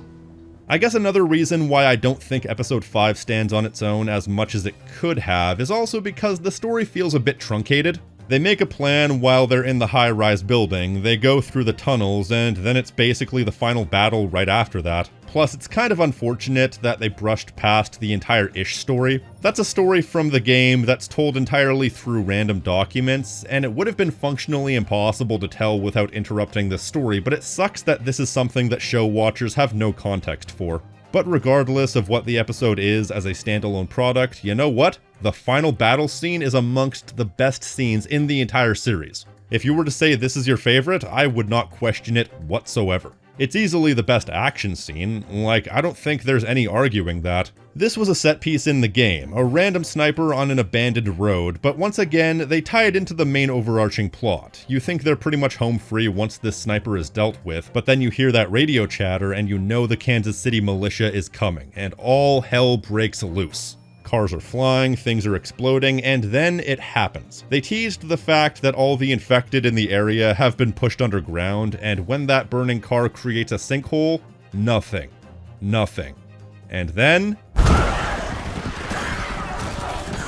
I guess another reason why I don't think episode 5 stands on its own as much as it could have is also because the story feels a bit truncated. They make a plan while they're in the high-rise building, they go through the tunnels, and then it's basically the final battle right after that. Plus, it's kind of unfortunate that they brushed past the entire Ish story. That's a story from the game that's told entirely through random documents, and it would have been functionally impossible to tell without interrupting the story, but it sucks that this is something that show watchers have no context for. But regardless of what the episode is as a standalone product, you know what? The final battle scene is amongst the best scenes in the entire series. If you were to say this is your favorite, I would not question it whatsoever. It's easily the best action scene, like I don't think there's any arguing that. This was a set piece in the game, a random sniper on an abandoned road, but once again, they tie it into the main overarching plot. You think they're pretty much home free once this sniper is dealt with, but then you hear that radio chatter and you know the Kansas City militia is coming, and all hell breaks loose. Cars are flying, things are exploding, and then it happens. They teased the fact that all the infected in the area have been pushed underground, and when that burning car creates a sinkhole, nothing. Nothing. And then...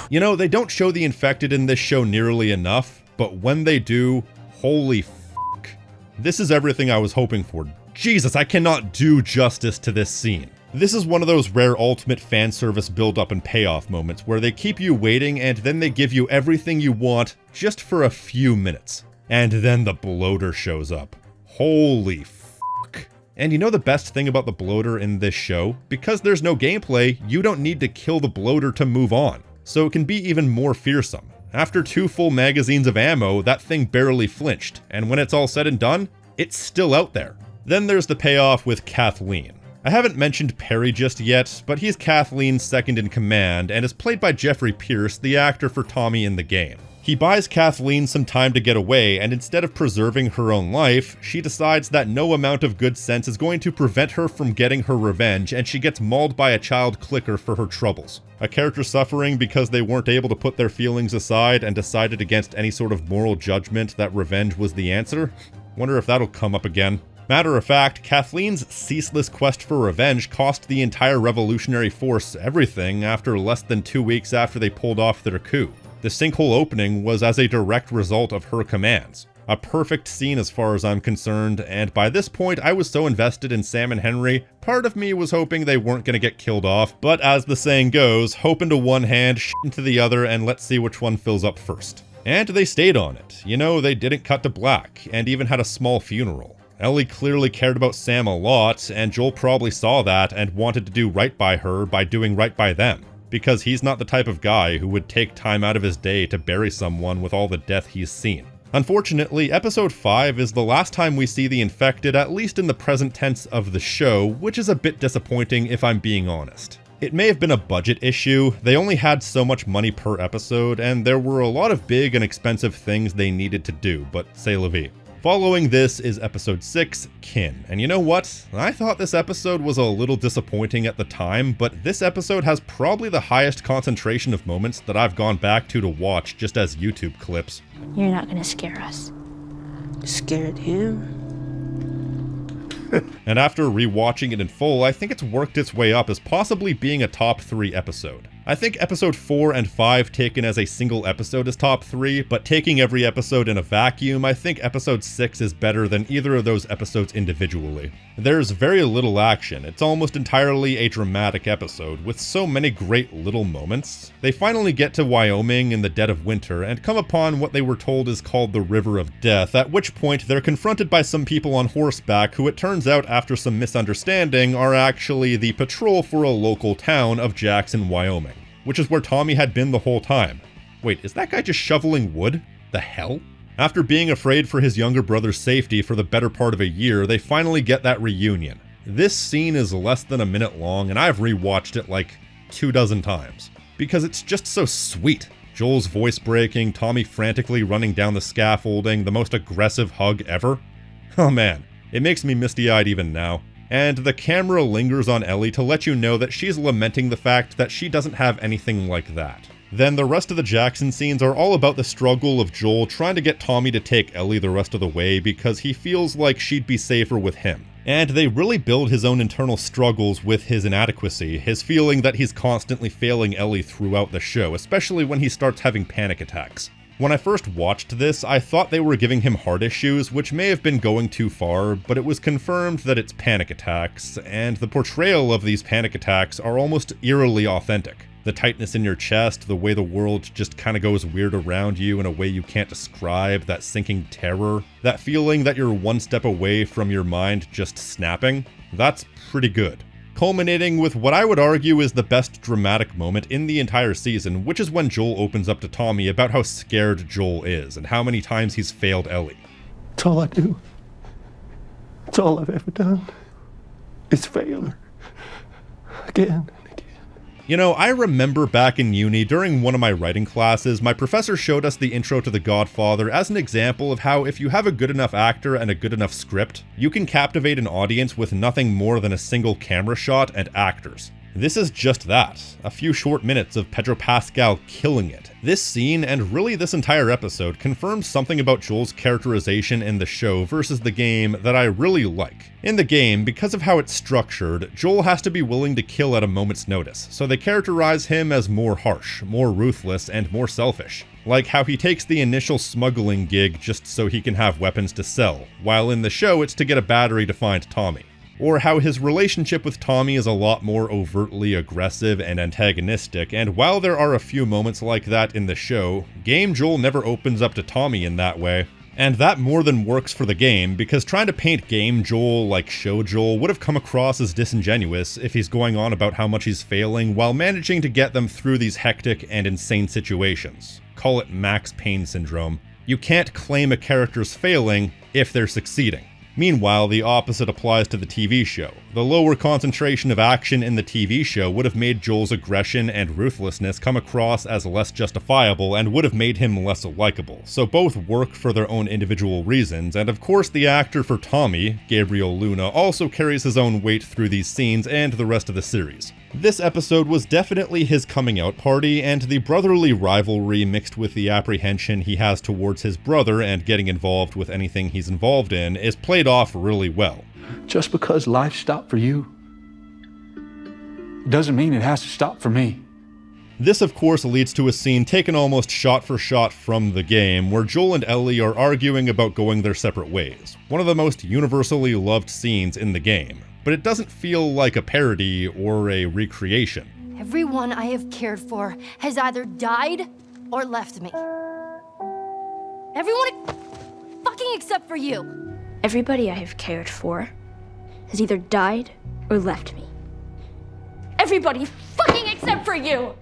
You know, they don't show the infected in this show nearly enough, but when they do, holy fuck. This is everything I was hoping for. Jesus, I cannot do justice to this scene. This is one of those rare ultimate fan service build-up and payoff moments where they keep you waiting and then they give you everything you want just for a few minutes. And then the bloater shows up. Holy fuck. And you know the best thing about the bloater in this show? Because there's no gameplay, you don't need to kill the bloater to move on. So it can be even more fearsome. After 2 full magazines of ammo, that thing barely flinched, and when it's all said and done, it's still out there. Then there's the payoff with Kathleen. I haven't mentioned Perry just yet, but he's Kathleen's second in command and is played by Jeffrey Pierce, the actor for Tommy in the game. He buys Kathleen some time to get away, and instead of preserving her own life, she decides that no amount of good sense is going to prevent her from getting her revenge, and she gets mauled by a child clicker for her troubles. A character suffering because they weren't able to put their feelings aside and decided against any sort of moral judgment that revenge was the answer? Wonder if that'll come up again. Matter of fact, Kathleen's ceaseless quest for revenge cost the entire revolutionary force everything after less than 2 weeks after they pulled off their coup. The sinkhole opening was as a direct result of her commands. A perfect scene as far as I'm concerned, and by this point I was so invested in Sam and Henry, part of me was hoping they weren't going to get killed off, but as the saying goes, hope into one hand, shit into the other, and let's see which one fills up first. And they stayed on it. You know, they didn't cut to black, and even had a small funeral. Ellie clearly cared about Sam a lot, and Joel probably saw that and wanted to do right by her by doing right by them, because he's not the type of guy who would take time out of his day to bury someone with all the death he's seen. Unfortunately, episode 5 is the last time we see the infected, at least in the present tense of the show, which is a bit disappointing if I'm being honest. It may have been a budget issue, they only had so much money per episode, and there were a lot of big and expensive things they needed to do, but c'est la vie. Following this is episode 6, Kin. And you know what? I thought this episode was a little disappointing at the time, but this episode has probably the highest concentration of moments that I've gone back to watch just as YouTube clips. You're not gonna scare us. Scared him? And after rewatching it in full, I think it's worked its way up as possibly being a top 3 episode. I think episode 4 and 5 taken as a single episode is top 3, but taking every episode in a vacuum, I think episode 6 is better than either of those episodes individually. There's very little action, it's almost entirely a dramatic episode, with so many great little moments. They finally get to Wyoming in the dead of winter and come upon what they were told is called the River of Death, at which point they're confronted by some people on horseback who it turns out after some misunderstanding are actually the patrol for a local town of Jackson, Wyoming. Which is where Tommy had been the whole time. Wait, is that guy just shoveling wood? The hell? After being afraid for his younger brother's safety for the better part of a year, they finally get that reunion. This scene is less than a minute long, and I've rewatched it like 24 times. Because it's just so sweet. Joel's voice breaking, Tommy frantically running down the scaffolding, the most aggressive hug ever. Oh man, it makes me misty-eyed even now. And the camera lingers on Ellie to let you know that she's lamenting the fact that she doesn't have anything like that. Then the rest of the Jackson scenes are all about the struggle of Joel trying to get Tommy to take Ellie the rest of the way because he feels like she'd be safer with him. And they really build his own internal struggles with his inadequacy, his feeling that he's constantly failing Ellie throughout the show, especially when he starts having panic attacks. When I first watched this, I thought they were giving him heart issues, which may have been going too far, but it was confirmed that it's panic attacks, and the portrayal of these panic attacks are almost eerily authentic. The tightness in your chest, the way the world just kind of goes weird around you in a way you can't describe, that sinking terror, that feeling that you're one step away from your mind just snapping, that's pretty good. Culminating with what I would argue is the best dramatic moment in the entire season, which is when Joel opens up to Tommy about how scared Joel is and how many times he's failed Ellie. It's all I do. It's all I've ever done. It's fail her. Again. You know, I remember back in uni, during one of my writing classes, my professor showed us the intro to The Godfather as an example of how if you have a good enough actor and a good enough script, you can captivate an audience with nothing more than a single camera shot and actors. This is just that, a few short minutes of Pedro Pascal killing it. This scene, and really this entire episode, confirms something about Joel's characterization in the show versus the game that I really like. In the game, because of how it's structured, Joel has to be willing to kill at a moment's notice, so they characterize him as more harsh, more ruthless, and more selfish. Like how he takes the initial smuggling gig just so he can have weapons to sell, while in the show it's to get a battery to find Tommy. Or how his relationship with Tommy is a lot more overtly aggressive and antagonistic, and while there are a few moments like that in the show, game Joel never opens up to Tommy in that way. And that more than works for the game, because trying to paint game Joel like show Joel would have come across as disingenuous if he's going on about how much he's failing while managing to get them through these hectic and insane situations. Call it Max Payne syndrome. You can't claim a character's failing if they're succeeding. Meanwhile, the opposite applies to the TV show. The lower concentration of action in the TV show would have made Joel's aggression and ruthlessness come across as less justifiable and would have made him less likable, so both work for their own individual reasons, and of course the actor for Tommy, Gabriel Luna, also carries his own weight through these scenes and the rest of the series. This episode was definitely his coming out party, and the brotherly rivalry mixed with the apprehension he has towards his brother and getting involved with anything he's involved in is played off really well. Just because life stopped for you doesn't mean it has to stop for me. This of course leads to a scene taken almost shot for shot from the game, where Joel and Ellie are arguing about going their separate ways. One of the most universally loved scenes in the game, but it doesn't feel like a parody or a recreation. Everyone I have cared for has either died or left me. Everyone fucking except for you. Everybody I have cared for has either died or left me. Everybody fucking except for you!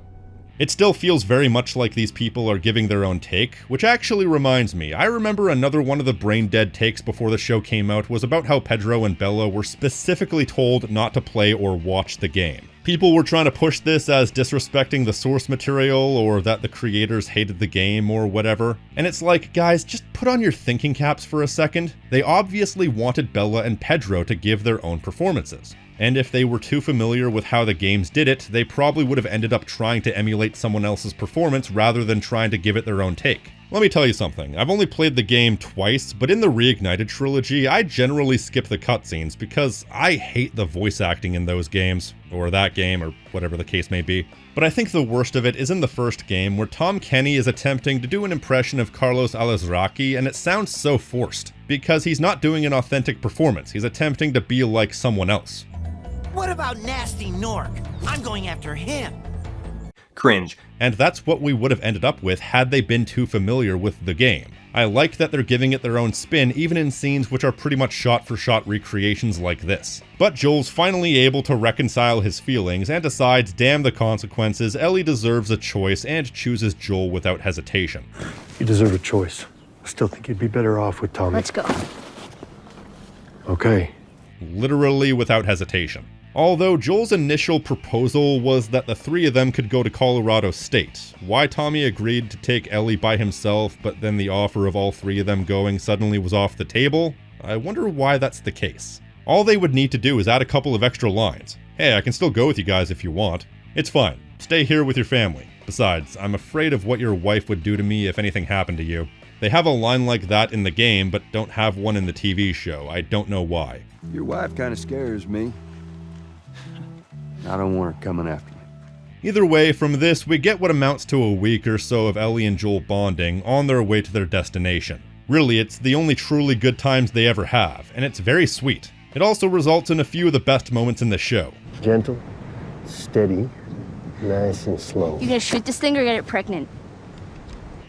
It still feels very much like these people are giving their own take, which actually reminds me, I remember another one of the brain-dead takes before the show came out was about how Pedro and Bella were specifically told not to play or watch the game. People were trying to push this as disrespecting the source material, or that the creators hated the game, or whatever. And it's like, guys, just put on your thinking caps for a second. They obviously wanted Bella and Pedro to give their own performances. And if they were too familiar with how the games did it, they probably would have ended up trying to emulate someone else's performance rather than trying to give it their own take. Let me tell you something, I've only played the game twice, but in the Reignited trilogy, I generally skip the cutscenes because I hate the voice acting in those games, or that game, or whatever the case may be. But I think the worst of it is in the first game, where Tom Kenny is attempting to do an impression of Carlos Alazraqui, and it sounds so forced, because he's not doing an authentic performance, he's attempting to be like someone else. What about Nasty Nork? I'm going after him. Cringe. And that's what we would have ended up with had they been too familiar with the game. I like that they're giving it their own spin, even in scenes which are pretty much shot-for-shot recreations like this. But Joel's finally able to reconcile his feelings and decides, damn the consequences, Ellie deserves a choice, and chooses Joel without hesitation. You deserve a choice. I still think you'd be better off with Tommy. Let's go. Okay. Literally without hesitation. Although Joel's initial proposal was that the three of them could go to Colorado State. Why Tommy agreed to take Ellie by himself, but then the offer of all three of them going suddenly was off the table? I wonder why that's the case. All they would need to do is add a couple of extra lines. Hey, I can still go with you guys if you want. It's fine. Stay here with your family. Besides, I'm afraid of what your wife would do to me if anything happened to you. They have a line like that in the game, but don't have one in the TV show. I don't know why. Your wife kind of scares me. I don't want her coming after me. Either way, from this, we get what amounts to a week or so of Ellie and Joel bonding on their way to their destination. Really, it's the only truly good times they ever have, and it's very sweet. It also results in a few of the best moments in the show. Gentle, steady, nice and slow. You gonna shoot this thing or get it pregnant?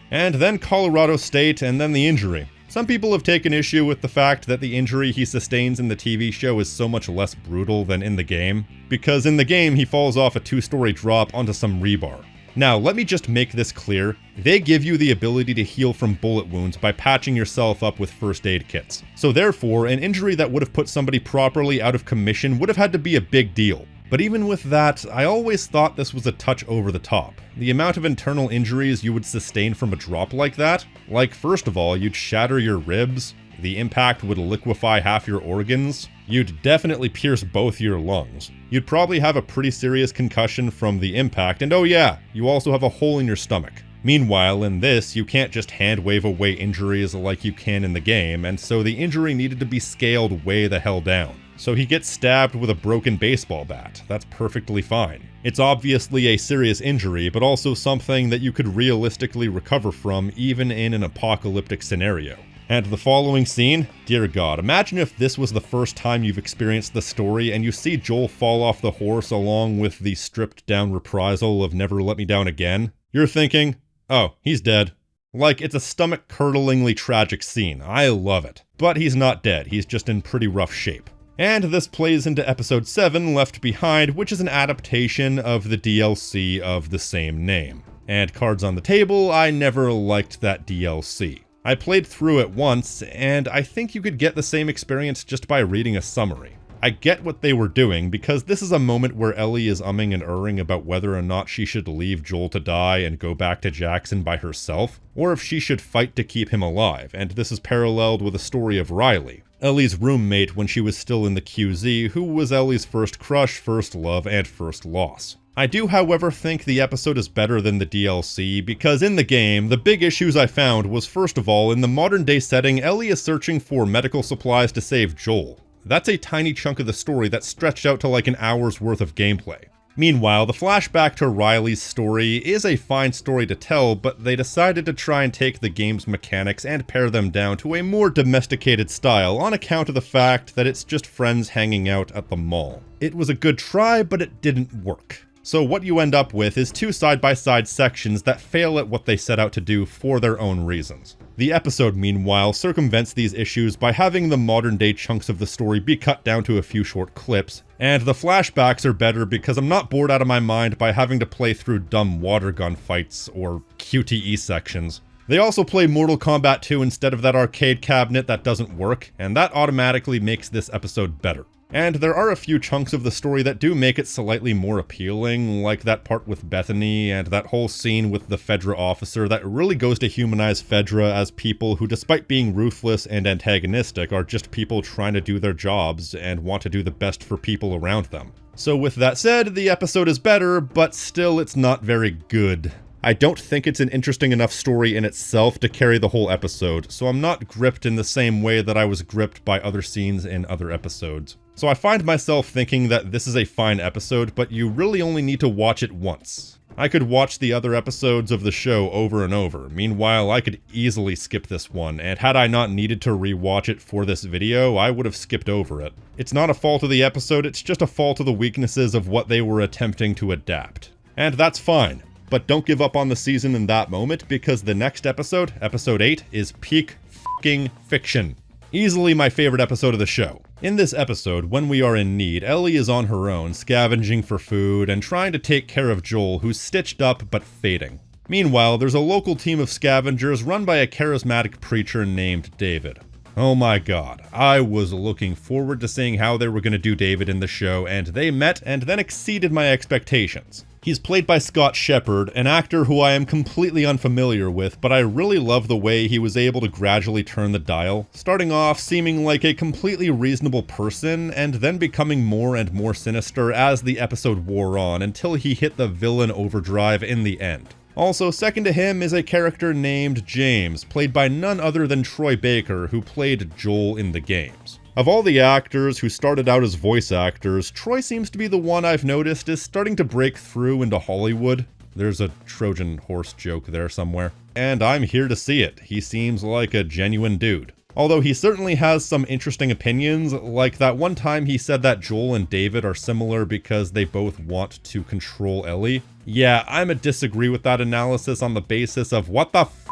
And then Colorado State, and then the injury. Some people have taken issue with the fact that the injury he sustains in the TV show is so much less brutal than in the game, because in the game he falls off a 2-story drop onto some rebar. Now, let me just make this clear. They give you the ability to heal from bullet wounds by patching yourself up with first aid kits. So therefore, an injury that would have put somebody properly out of commission would have had to be a big deal. But even with that, I always thought this was a touch over the top. The amount of internal injuries you would sustain from a drop like that? Like, first of all, you'd shatter your ribs, the impact would liquefy half your organs, you'd definitely pierce both your lungs, you'd probably have a pretty serious concussion from the impact, and oh yeah, you also have a hole in your stomach. Meanwhile, in this, you can't just hand wave away injuries like you can in the game, and so the injury needed to be scaled way the hell down. So he gets stabbed with a broken baseball bat. That's perfectly fine. It's obviously a serious injury, but also something that you could realistically recover from even in an apocalyptic scenario. And the following scene? Dear God, imagine if this was the first time you've experienced the story and you see Joel fall off the horse along with the stripped down reprisal of Never Let Me Down Again. You're thinking, oh, he's dead. Like, it's a stomach-curdlingly tragic scene. I love it. But he's not dead, he's just in pretty rough shape. And this plays into episode 7, Left Behind, which is an adaptation of the DLC of the same name. And cards on the table, I never liked that DLC. I played through it once, and I think you could get the same experience just by reading a summary. I get what they were doing, because this is a moment where Ellie is umming and erring about whether or not she should leave Joel to die and go back to Jackson by herself, or if she should fight to keep him alive, and this is paralleled with a story of Riley, Ellie's roommate when she was still in the QZ, who was Ellie's first crush, first love, and first loss. I do, however, think the episode is better than the DLC, because in the game, the big issues I found was, first of all, in the modern day setting, Ellie is searching for medical supplies to save Joel. That's a tiny chunk of the story that stretched out to like an hour's worth of gameplay. Meanwhile, the flashback to Riley's story is a fine story to tell, but they decided to try and take the game's mechanics and pare them down to a more domesticated style on account of the fact that it's just friends hanging out at the mall. It was a good try, but it didn't work. So what you end up with is two side-by-side sections that fail at what they set out to do for their own reasons. The episode, meanwhile, circumvents these issues by having the modern-day chunks of the story be cut down to a few short clips, and the flashbacks are better because I'm not bored out of my mind by having to play through dumb water gun fights or QTE sections. They also play Mortal Kombat 2 instead of that arcade cabinet that doesn't work, and that automatically makes this episode better. And there are a few chunks of the story that do make it slightly more appealing, like that part with Bethany and that whole scene with the Fedra officer that really goes to humanize Fedra as people who, despite being ruthless and antagonistic, are just people trying to do their jobs and want to do the best for people around them. So with that said, the episode is better, but still it's not very good. I don't think it's an interesting enough story in itself to carry the whole episode, so I'm not gripped in the same way that I was gripped by other scenes in other episodes. So I find myself thinking that this is a fine episode, but you really only need to watch it once. I could watch the other episodes of the show over and over. Meanwhile, I could easily skip this one, and had I not needed to rewatch it for this video, I would have skipped over it. It's not a fault of the episode, it's just a fault of the weaknesses of what they were attempting to adapt. And that's fine. But don't give up on the season in that moment, because the next episode, episode 8, is peak f***ing fiction. Easily my favorite episode of the show. In this episode, when we are in need, Ellie is on her own, scavenging for food and trying to take care of Joel, who's stitched up but fading. Meanwhile, there's a local team of scavengers run by a charismatic preacher named David. Oh my god, I was looking forward to seeing how they were going to do David in the show, and they met and then exceeded my expectations. He's played by Scott Shepherd, an actor who I am completely unfamiliar with, but I really love the way he was able to gradually turn the dial, starting off seeming like a completely reasonable person, and then becoming more and more sinister as the episode wore on until he hit the villain overdrive in the end. Also, second to him is a character named James, played by none other than Troy Baker, who played Joel in the games. Of all the actors who started out as voice actors, Troy seems to be the one I've noticed is starting to break through into Hollywood. There's a Trojan horse joke there somewhere. And I'm here to see it. He seems like a genuine dude. Although he certainly has some interesting opinions, like that one time he said that Joel and David are similar because they both want to control Ellie. Yeah, I'ma disagree with that analysis on the basis of what the f***.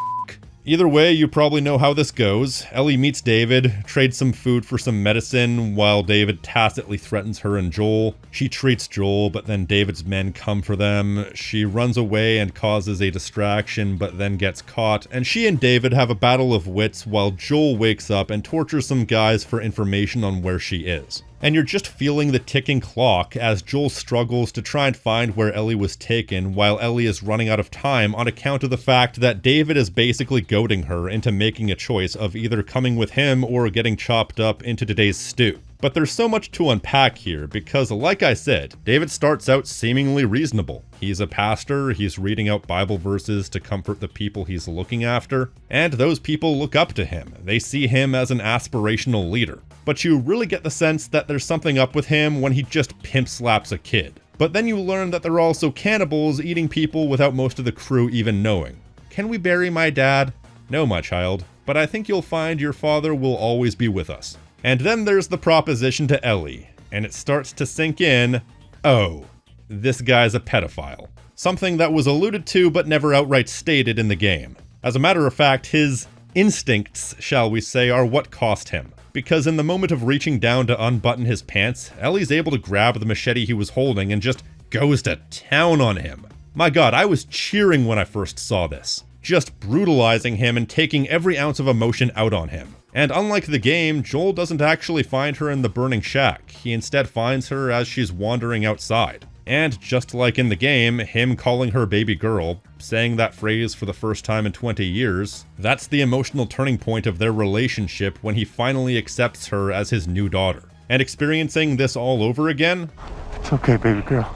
Either way, you probably know how this goes. Ellie meets David, trades some food for some medicine, while David tacitly threatens her and Joel. She treats Joel, but then David's men come for them. She runs away and causes a distraction, but then gets caught. And she and David have a battle of wits while Joel wakes up and tortures some guys for information on where she is. And you're just feeling the ticking clock as Joel struggles to try and find where Ellie was taken while Ellie is running out of time on account of the fact that David is basically goading her into making a choice of either coming with him or getting chopped up into today's stew. But there's so much to unpack here because, like I said, David starts out seemingly reasonable. He's a pastor, he's reading out Bible verses to comfort the people he's looking after, and those people look up to him. They see him as an aspirational leader. But you really get the sense that there's something up with him when he just pimp slaps a kid. But then you learn that they're also cannibals eating people without most of the crew even knowing. Can we bury my dad? No, my child, but I think you'll find your father will always be with us. And then there's the proposition to Ellie, and it starts to sink in, oh, this guy's a pedophile. Something that was alluded to but never outright stated in the game. As a matter of fact, his instincts, shall we say, are what cost him. Because in the moment of reaching down to unbutton his pants, Ellie's able to grab the machete he was holding and just goes to town on him. My god, I was cheering when I first saw this. Just brutalizing him and taking every ounce of emotion out on him. And unlike the game, Joel doesn't actually find her in the burning shack. He instead finds her as she's wandering outside. And just like in the game, him calling her baby girl, saying that phrase for the first time in 20 years, that's the emotional turning point of their relationship when he finally accepts her as his new daughter. And experiencing this all over again? It's okay, baby girl.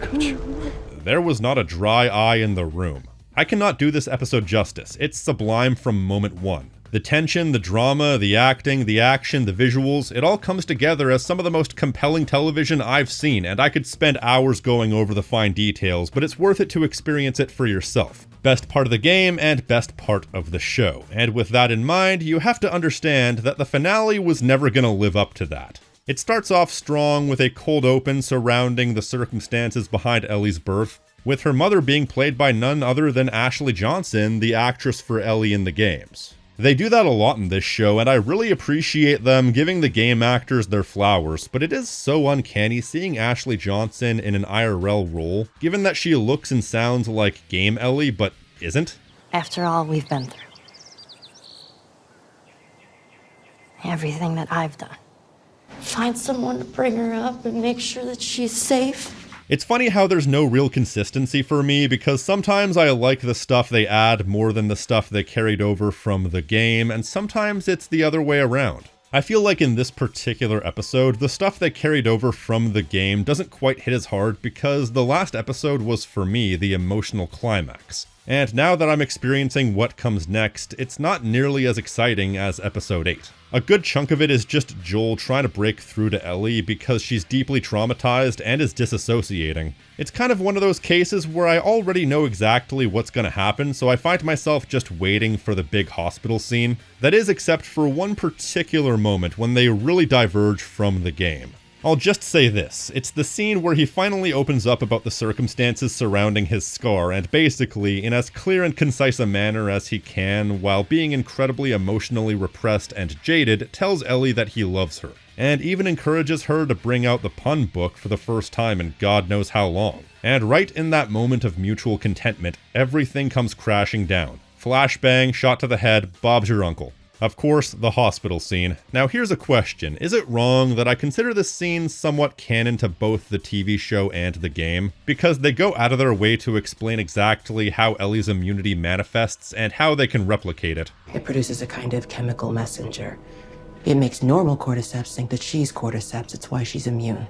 Look at you. There was not a dry eye in the room. I cannot do this episode justice. It's sublime from moment one. The tension, the drama, the acting, the action, the visuals, it all comes together as some of the most compelling television I've seen, and I could spend hours going over the fine details, but it's worth it to experience it for yourself. Best part of the game and best part of the show. And with that in mind, you have to understand that the finale was never gonna live up to that. It starts off strong with a cold open surrounding the circumstances behind Ellie's birth, with her mother being played by none other than Ashley Johnson, the actress for Ellie in the games. They do that a lot in this show, and I really appreciate them giving the game actors their flowers, but it is so uncanny seeing Ashley Johnson in an IRL role, given that she looks and sounds like Game Ellie, but isn't. After all we've been through. Everything that I've done. Find someone to bring her up and make sure that she's safe. It's funny how there's no real consistency for me, because sometimes I like the stuff they add more than the stuff they carried over from the game, and sometimes it's the other way around. I feel like in this particular episode, the stuff they carried over from the game doesn't quite hit as hard because the last episode was, for me, the emotional climax. And now that I'm experiencing what comes next, it's not nearly as exciting as episode 8. A good chunk of it is just Joel trying to break through to Ellie because she's deeply traumatized and is disassociating. It's kind of one of those cases where I already know exactly what's gonna happen, so I find myself just waiting for the big hospital scene. That is, except for one particular moment when they really diverge from the game. I'll just say this, it's the scene where he finally opens up about the circumstances surrounding his scar and basically, in as clear and concise a manner as he can, while being incredibly emotionally repressed and jaded, tells Ellie that he loves her, and even encourages her to bring out the pun book for the first time in God knows how long. And right in that moment of mutual contentment, everything comes crashing down. Flashbang, shot to the head, Bob's your uncle. Of course, the hospital scene. Now here's a question. Is it wrong that I consider this scene somewhat canon to both the TV show and the game? Because they go out of their way to explain exactly how Ellie's immunity manifests and how they can replicate it. It produces a kind of chemical messenger. It makes normal cordyceps think that she's cordyceps, it's why she's immune.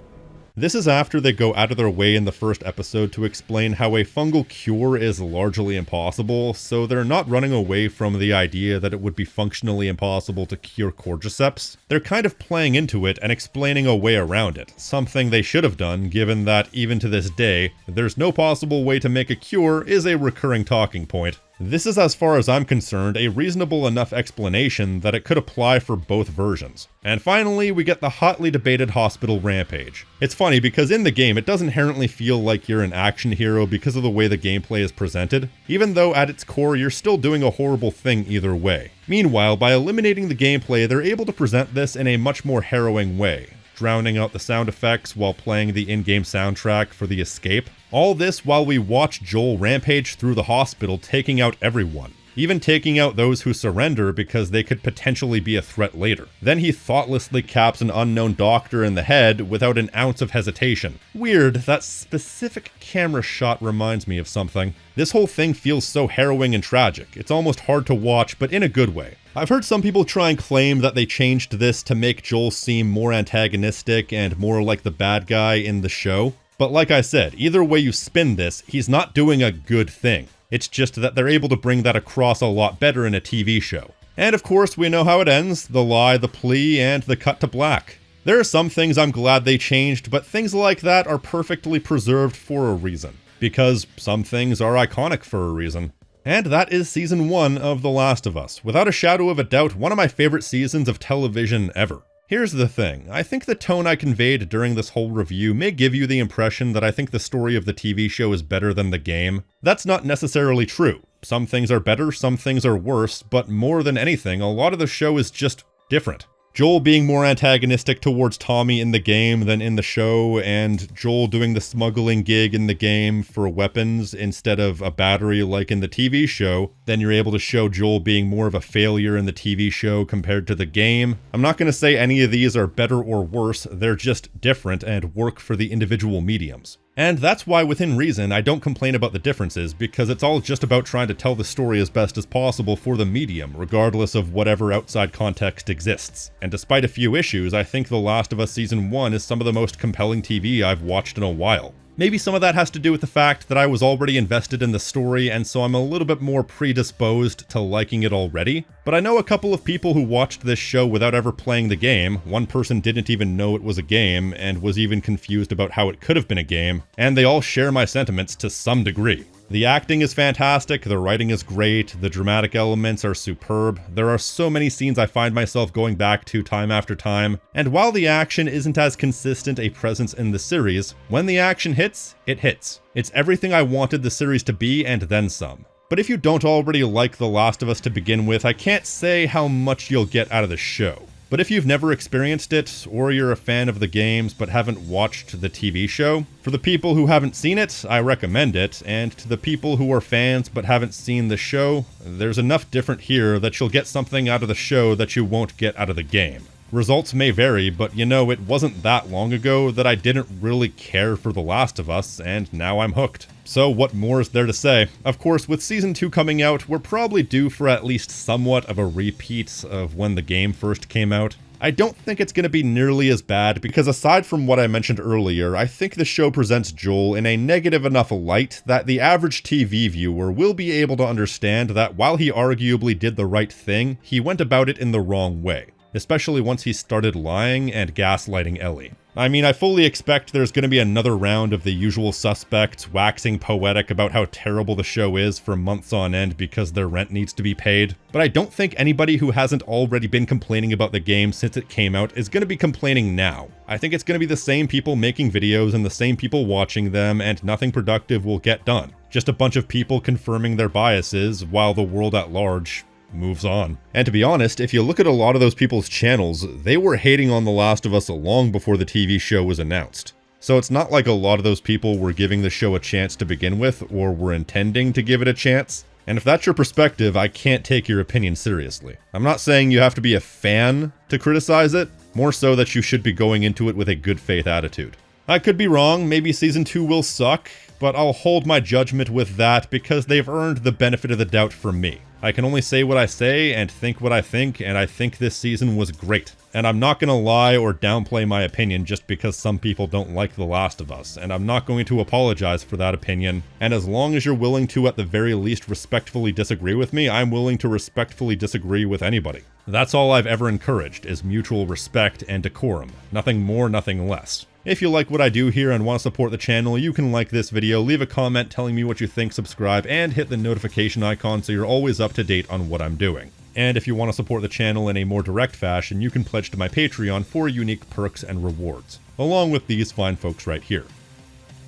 This is after they go out of their way in the first episode to explain how a fungal cure is largely impossible, so they're not running away from the idea that it would be functionally impossible to cure cordyceps. They're kind of playing into it and explaining a way around it, something they should have done given that even to this day, there's no possible way to make a cure is a recurring talking point. This is, as far as I'm concerned, a reasonable enough explanation that it could apply for both versions. And finally, we get the hotly debated hospital rampage. It's funny because in the game, it does inherently feel like you're an action hero because of the way the gameplay is presented, even though at its core you're still doing a horrible thing either way. Meanwhile, by eliminating the gameplay, they're able to present this in a much more harrowing way, drowning out the sound effects while playing the in-game soundtrack for the escape. All this while we watch Joel rampage through the hospital, taking out everyone, even taking out those who surrender because they could potentially be a threat later. Then he thoughtlessly caps an unknown doctor in the head without an ounce of hesitation. Weird, that specific camera shot reminds me of something. This whole thing feels so harrowing and tragic. It's almost hard to watch, but in a good way. I've heard some people try and claim that they changed this to make Joel seem more antagonistic and more like the bad guy in the show. But like I said, either way you spin this, he's not doing a good thing. It's just that they're able to bring that across a lot better in a TV show. And of course, we know how it ends, the lie, the plea, and the cut to black. There are some things I'm glad they changed, but things like that are perfectly preserved for a reason. Because some things are iconic for a reason. And that is season 1 of The Last of Us. Without a shadow of a doubt, one of my favorite seasons of television ever. Here's the thing, I think the tone I conveyed during this whole review may give you the impression that I think the story of the TV show is better than the game. That's not necessarily true. Some things are better, some things are worse, but more than anything, a lot of the show is just different. Joel being more antagonistic towards Tommy in the game than in the show, and Joel doing the smuggling gig in the game for weapons instead of a battery like in the TV show, then you're able to show Joel being more of a failure in the TV show compared to the game. I'm not going to say any of these are better or worse, they're just different and work for the individual mediums. And that's why within reason I don't complain about the differences, because it's all just about trying to tell the story as best as possible for the medium, regardless of whatever outside context exists. And despite a few issues, I think The Last of Us Season 1 is some of the most compelling TV I've watched in a while. Maybe some of that has to do with the fact that I was already invested in the story, and so I'm a little bit more predisposed to liking it already. But I know a couple of people who watched this show without ever playing the game. One person didn't even know it was a game, and was even confused about how it could have been a game, and they all share my sentiments to some degree. The acting is fantastic, the writing is great, the dramatic elements are superb, there are so many scenes I find myself going back to time after time, and while the action isn't as consistent a presence in the series, when the action hits, it hits. It's everything I wanted the series to be and then some. But if you don't already like The Last of Us to begin with, I can't say how much you'll get out of the show. But if you've never experienced it, or you're a fan of the games but haven't watched the TV show, for the people who haven't seen it, I recommend it, and to the people who are fans but haven't seen the show, there's enough different here that you'll get something out of the show that you won't get out of the game. Results may vary, but you know, it wasn't that long ago that I didn't really care for The Last of Us, and now I'm hooked. So what more is there to say? Of course, with Season 2 coming out, we're probably due for at least somewhat of a repeat of when the game first came out. I don't think it's going to be nearly as bad, because aside from what I mentioned earlier, I think the show presents Joel in a negative enough light that the average TV viewer will be able to understand that while he arguably did the right thing, he went about it in the wrong way. Especially once he started lying and gaslighting Ellie. I mean, I fully expect there's going to be another round of the usual suspects waxing poetic about how terrible the show is for months on end because their rent needs to be paid, but I don't think anybody who hasn't already been complaining about the game since it came out is going to be complaining now. I think it's going to be the same people making videos and the same people watching them, and nothing productive will get done. Just a bunch of people confirming their biases while the world at large moves on. And to be honest, if you look at a lot of those people's channels, they were hating on The Last of Us long before the TV show was announced. So it's not like a lot of those people were giving the show a chance to begin with, or were intending to give it a chance. And if that's your perspective, I can't take your opinion seriously. I'm not saying you have to be a fan to criticize it, more so that you should be going into it with a good faith attitude. I could be wrong, maybe Season 2 will suck, but I'll hold my judgment with that because they've earned the benefit of the doubt from me. I can only say what I say and think what I think, and I think this season was great. And I'm not gonna lie or downplay my opinion just because some people don't like The Last of Us, and I'm not going to apologize for that opinion. And as long as you're willing to at the very least respectfully disagree with me, I'm willing to respectfully disagree with anybody. That's all I've ever encouraged, is mutual respect and decorum. Nothing more, nothing less. If you like what I do here and want to support the channel, you can like this video, leave a comment telling me what you think, subscribe, and hit the notification icon so you're always up to date on what I'm doing. And if you want to support the channel in a more direct fashion, you can pledge to my Patreon for unique perks and rewards, along with these fine folks right here.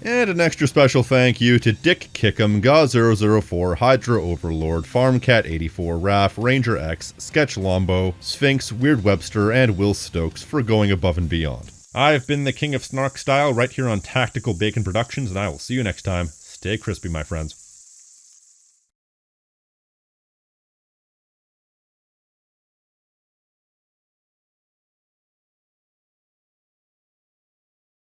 And an extra special thank you to Dick Kickham, Ga004, Hydra Overlord, FarmCat84, Raph, Ranger X, Sketch Lombo, Sphinx, Weird Webster, and Will Stokes for going above and beyond. I've been the King of Snark Style right here on Tactical Bacon Productions, and I will see you next time. Stay crispy, my friends.